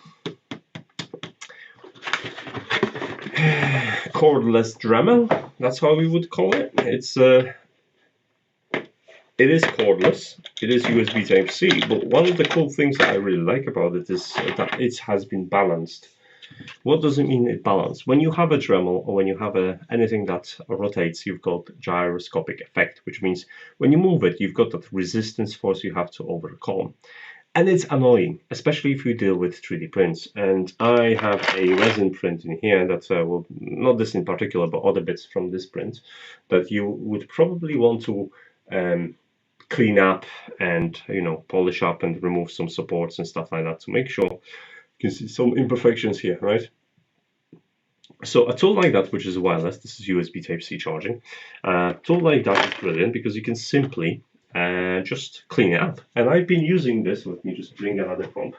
Cordless Dremel, that's how we would call it. It is cordless, it is USB Type-C, but one of the cool things that I really like about it is that it has been balanced. What does it mean it balanced? When you have a Dremel or when you have anything that rotates, you've got gyroscopic effect, which means when you move it, you've got that resistance force you have to overcome. And it's annoying, especially if you deal with 3D prints. And I have a resin print in here that, well, not this in particular, but other bits from this print that you would probably want to clean up and, polish up and remove some supports and stuff like that to make sure. You can see some imperfections here, right? So a tool like that, which is wireless, this is USB Type-C charging, a tool like that is brilliant because you can simply and just clean it up. And I've been using this. Let me just bring another pump.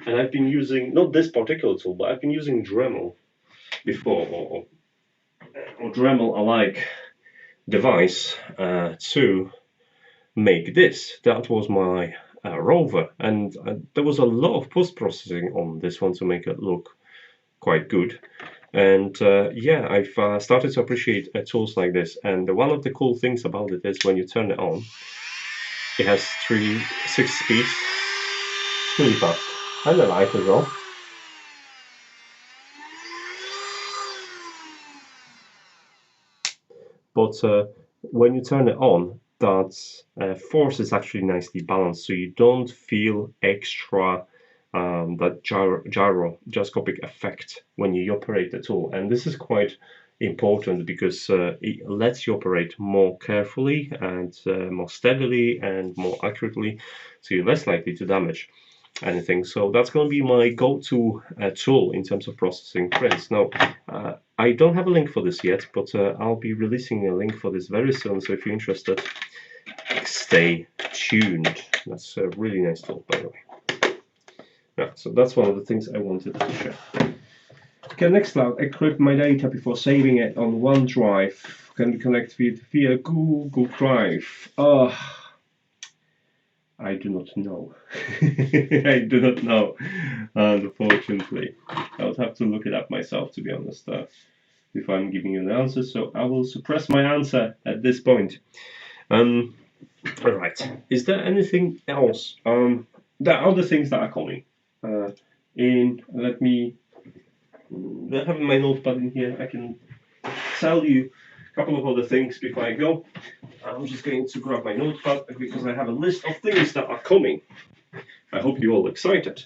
And I've been using not this particular tool, but I've been using Dremel before, or Dremel-alike device to make this. That was my rover, and there was a lot of post-processing on this one to make it look quite good. And yeah, I've started to appreciate tools like this. And one of the cool things about it is when you turn it on, it has 6 speeds. It's really fast, and the light as well. But when you turn it on, that force is actually nicely balanced, so you don't feel extra that gyroscopic effect when you operate the tool. And this is quite important because it lets you operate more carefully and more steadily and more accurately, so you're less likely to damage anything. So that's going to be my go-to tool in terms of processing prints. Now, I don't have a link for this yet, but I'll be releasing a link for this very soon. So if you're interested, stay tuned. That's a really nice tool, by the way. Yeah, so that's one of the things I wanted to share. Okay, Nextcloud, encrypt my data before saving it on OneDrive. Can be connected via Google Drive. I do not know. I do not know, unfortunately. I would have to look it up myself, to be honest, before I'm giving you an answer. So I will suppress my answer at this point. All right. Is there anything else? There are other things that are coming. Let me have my notepad in here. I can tell you a couple of other things before I go. I'm just going to grab my notepad because I have a list of things that are coming. I hope you're all excited.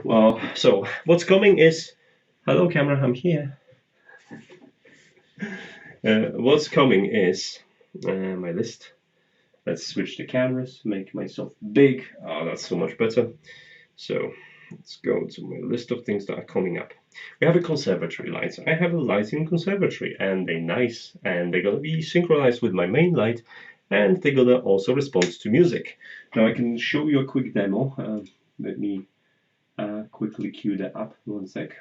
Well, so what's coming is, hello camera, I'm here. What's coming is my list. Let's switch the cameras, make myself big. Oh, that's so much better. So let's go to my list of things that are coming up. We have a conservatory light. I have a lighting conservatory, and they're nice, and they're gonna be synchronized with my main light, and they're gonna also respond to music. Now I can show you a quick demo. Let me quickly cue that up. 1 sec.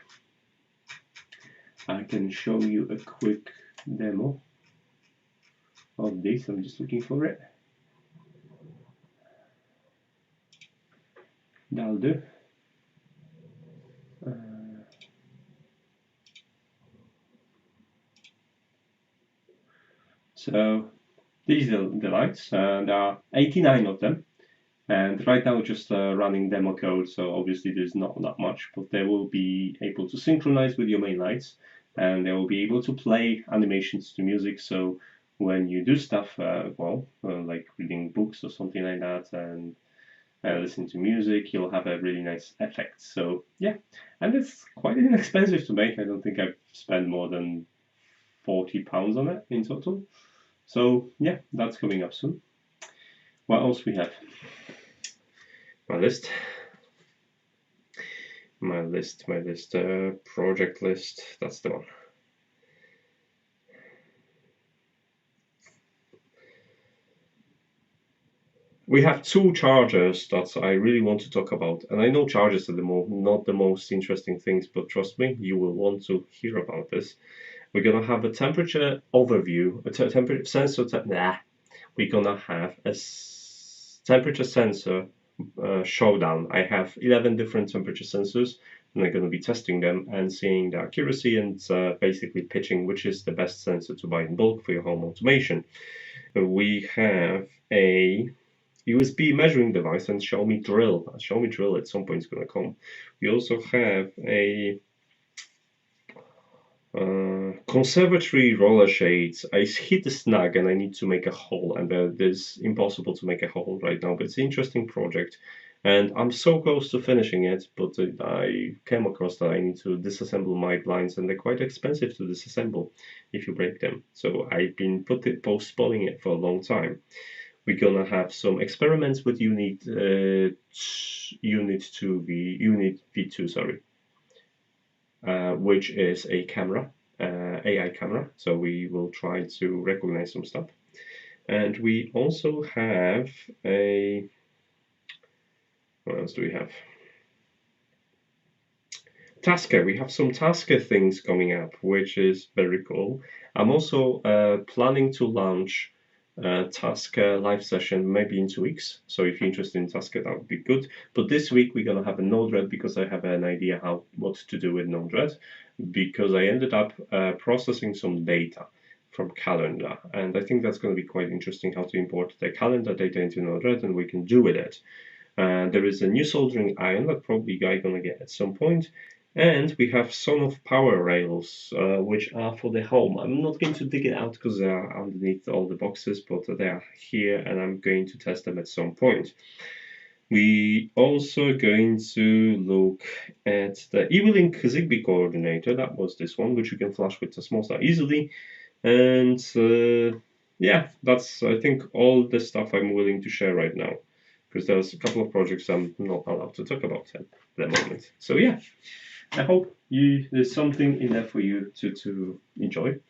I can show you a quick demo of this. I'm just looking for it. That'll do. So these are the lights, and there are 89 of them. And right now just running demo code, so obviously there's not that much, but they will be able to synchronize with your main lights, and they will be able to play animations to music. So when you do stuff, like reading books or something like that, and listen to music, you'll have a really nice effect. So yeah, and it's quite inexpensive to make. I don't think I've spent more than £40 on it in total. So yeah, that's coming up soon. What else we have? My list, project list, that's the one. We have 2 chargers that I really want to talk about, and I know chargers are not the most interesting things, but trust me, you will want to hear about this. We're gonna have a temperature overview, a temperature sensor. We're gonna have a temperature sensor showdown. I have 11 different temperature sensors, and I'm going to be testing them and seeing the accuracy and basically pitching which is the best sensor to buy in bulk for your home automation. We have a USB measuring device and show me drill. Show me drill at some point is going to come. We also have a conservatory roller shades. I hit a snag and I need to make a hole, and it's impossible to make a hole right now, but it's an interesting project and I'm so close to finishing it, but I came across that I need to disassemble my blinds, and they're quite expensive to disassemble if you break them, so I've been postponing it for a long time. We're gonna have some experiments with Unit V2, sorry, which is a camera, AI camera. So we will try to recognize some stuff. And we also have a, what else do we have? Tasker. We have some Tasker things coming up, which is very cool. I'm also planning to launch Tasker live session maybe in 2 weeks. So if you're interested in Tasker, that would be good. But this week we're gonna have a Node-RED because I have an idea what to do with Node-RED, because I ended up processing some data from calendar, and I think that's going to be quite interesting how to import the calendar data into Node-RED and we can do with it. There is a new soldering iron that probably I'm going to get at some point. And we have some of power rails, which are for the home. I'm not going to dig it out because they are underneath all the boxes, but they are here and I'm going to test them at some point. We also going to look at the E-Link Zigbee coordinator. That was this one, which you can flash with the small star easily. And yeah, that's, I think, all the stuff I'm willing to share right now, because there's a couple of projects I'm not allowed to talk about at the moment. So yeah, I hope there's something in there for you to enjoy.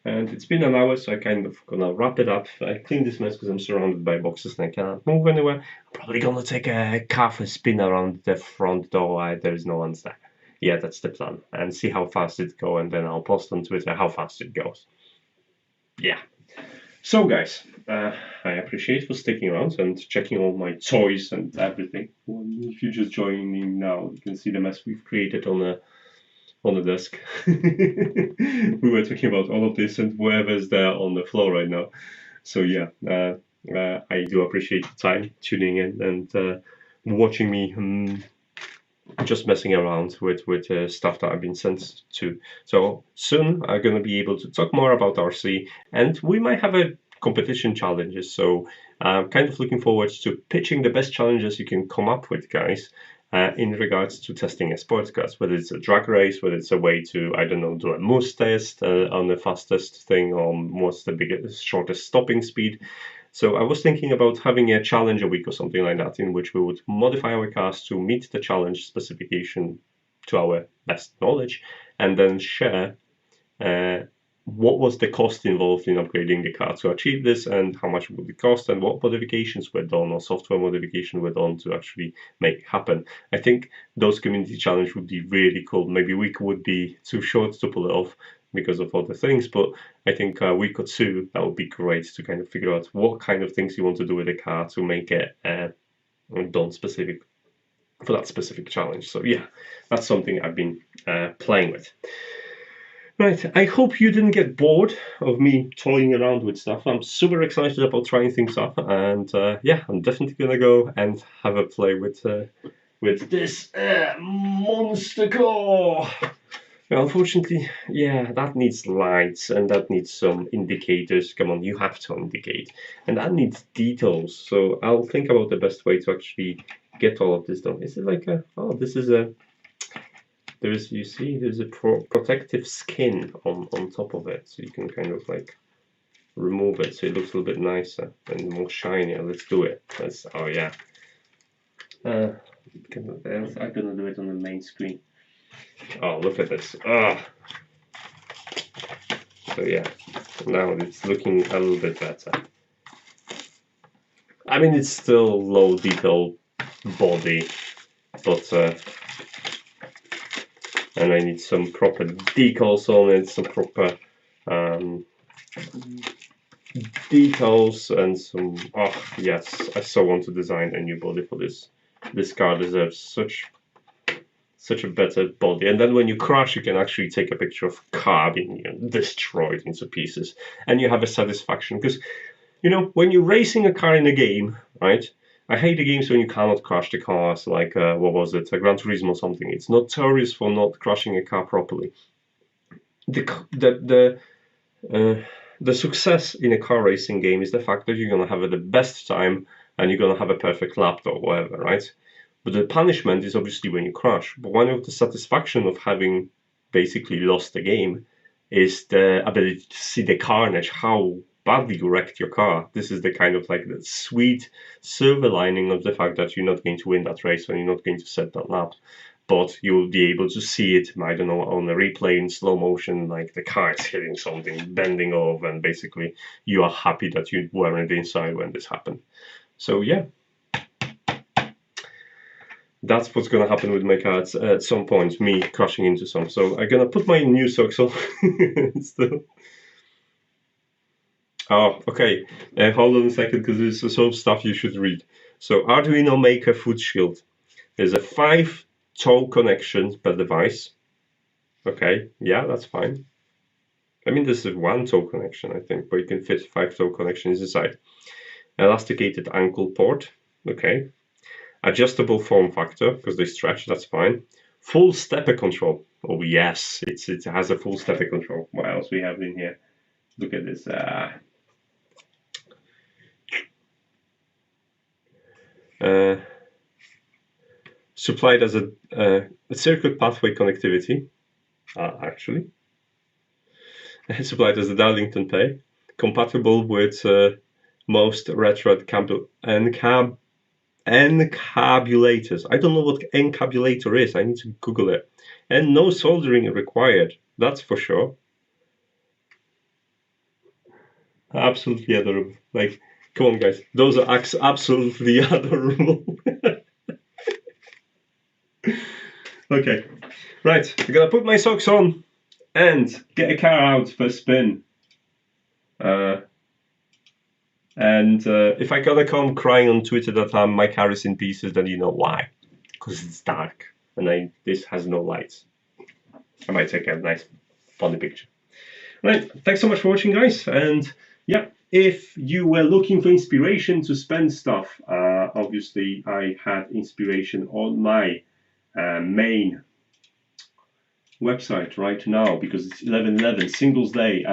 And it's been an hour, so I kind of gonna wrap it up. I cleaned this mess because I'm surrounded by boxes and I cannot move anywhere. I'm probably gonna take a car for a spin around the front door. There is no one there. Yeah, that's the plan. And see how fast it goes, and then I'll post on Twitter how fast it goes. Yeah. So guys, I appreciate for sticking around and checking all my toys and everything. If you're just joining now, you can see the mess we've created on the desk. We were talking about all of this and whatever's there on the floor right now. So yeah, I do appreciate your time tuning in and watching me just messing around with stuff that I've been sent to. So soon I'm going to be able to talk more about RC, and we might have a competition challenges. So I'm kind of looking forward to pitching the best challenges you can come up with, guys, in regards to testing a sports car, whether it's a drag race, whether it's a way to, I don't know, do a moose test on the fastest thing, or what's the biggest, shortest stopping speed. So I was thinking about having a challenge a week or something like that, in which we would modify our cars to meet the challenge specification to our best knowledge, and then share what was the cost involved in upgrading the car to achieve this, and how much would it cost, and what modifications were done or software modifications were done to actually make it happen. I think those community challenge would be really cool. Maybe a week would be too short to pull it off because of other things, but I think a week or two, that would be great to kind of figure out what kind of things you want to do with the car to make it done specific for that specific challenge. So yeah, that's something I've been playing with. Right, I hope you didn't get bored of me toying around with stuff. I'm super excited about trying things up, and yeah, I'm definitely gonna go and have a play with this monster car. Unfortunately, yeah, that needs lights and that needs some indicators. Come on, you have to indicate. And that needs details. So I'll think about the best way to actually get all of this done. Is it like a, oh, this is a, there's, you see, there's a protective skin on top of it. So you can kind of like remove it so it looks a little bit nicer and more shinier. Let's do it. Let's, oh yeah. I'm gonna do it on the main screen. Oh, look at this. Ah. So yeah, now it's looking a little bit better. I mean, it's still low detail body, but and I need some proper decals on it, some proper decals and some, oh yes, I so want to design a new body for this. This car deserves such a better body, and then when you crash you can actually take a picture of car being destroyed into pieces, and you have a satisfaction, because you know, when you're racing a car in a game, right? I hate the games when you cannot crash the cars, like what was it, Gran Turismo or something. It's notorious for not crashing a car properly. The success in a car racing game is the fact that you're gonna have the best time and you're gonna have a perfect lap or whatever, right? But the punishment is obviously when you crash. But one of the satisfaction of having basically lost the game is the ability to see the carnage, how badly you wrecked your car. This is the kind of like the sweet silver lining of the fact that you're not going to win that race and you're not going to set that lap. but you'll be able to see it, I don't know, on a replay in slow motion, like the car is hitting something, bending off, and basically you are happy that you weren't inside when this happened. So yeah, that's what's going to happen with my cards at some point, me crashing into some. So I'm going to put my new socks on still. Oh, okay. Hold on a second, because there's some stuff you should read. So Arduino Maker foot shield. There's a 5-toe connection per device. Okay, yeah, that's fine. I mean, this is 1-toe connection, I think, but you can fit 5-toe connections inside. Elasticated ankle port. Okay. Adjustable form factor, because they stretch, that's fine. Full stepper control. Oh yes, it has a full stepper control. What else we have in here? Look at this. Supplied as a circuit pathway connectivity. Actually, supplied as a Darlington Pay, compatible with most retro encabulators. I don't know what encabulator is. I need to Google it. And no soldering required. That's for sure. Absolutely adorable. Like, come on, guys. Those are absolutely adorable. Okay. Right. I'm gonna put my socks on and get a car out for a spin. And if I gotta come crying on Twitter that my car is in pieces, then you know why. Because it's dark and this has no lights. I might take a nice funny picture. Right, thanks so much for watching, guys. And yeah, if you were looking for inspiration to spend stuff, obviously I had inspiration on my main website right now, because it's 11/11, Singles Day.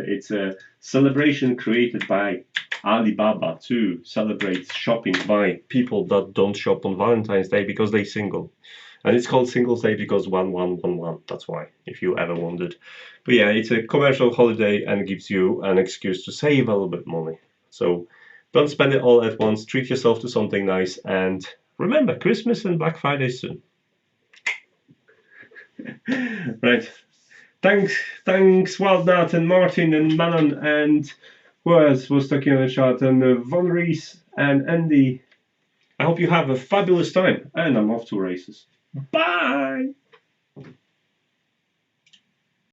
It's a celebration created by Alibaba to celebrate shopping by people that don't shop on Valentine's Day because they're single. And it's called Singles Day because 1111. That's why, if you ever wondered. But yeah, it's a commercial holiday and gives you an excuse to save a little bit money. So don't spend it all at once. Treat yourself to something nice. And remember, Christmas and Black Friday soon. Right. Thanks, Wildnut and Martin and Manon and who else was talking on the chat, and Von Rees and Andy. I hope you have a fabulous time, and I'm off to races. Bye!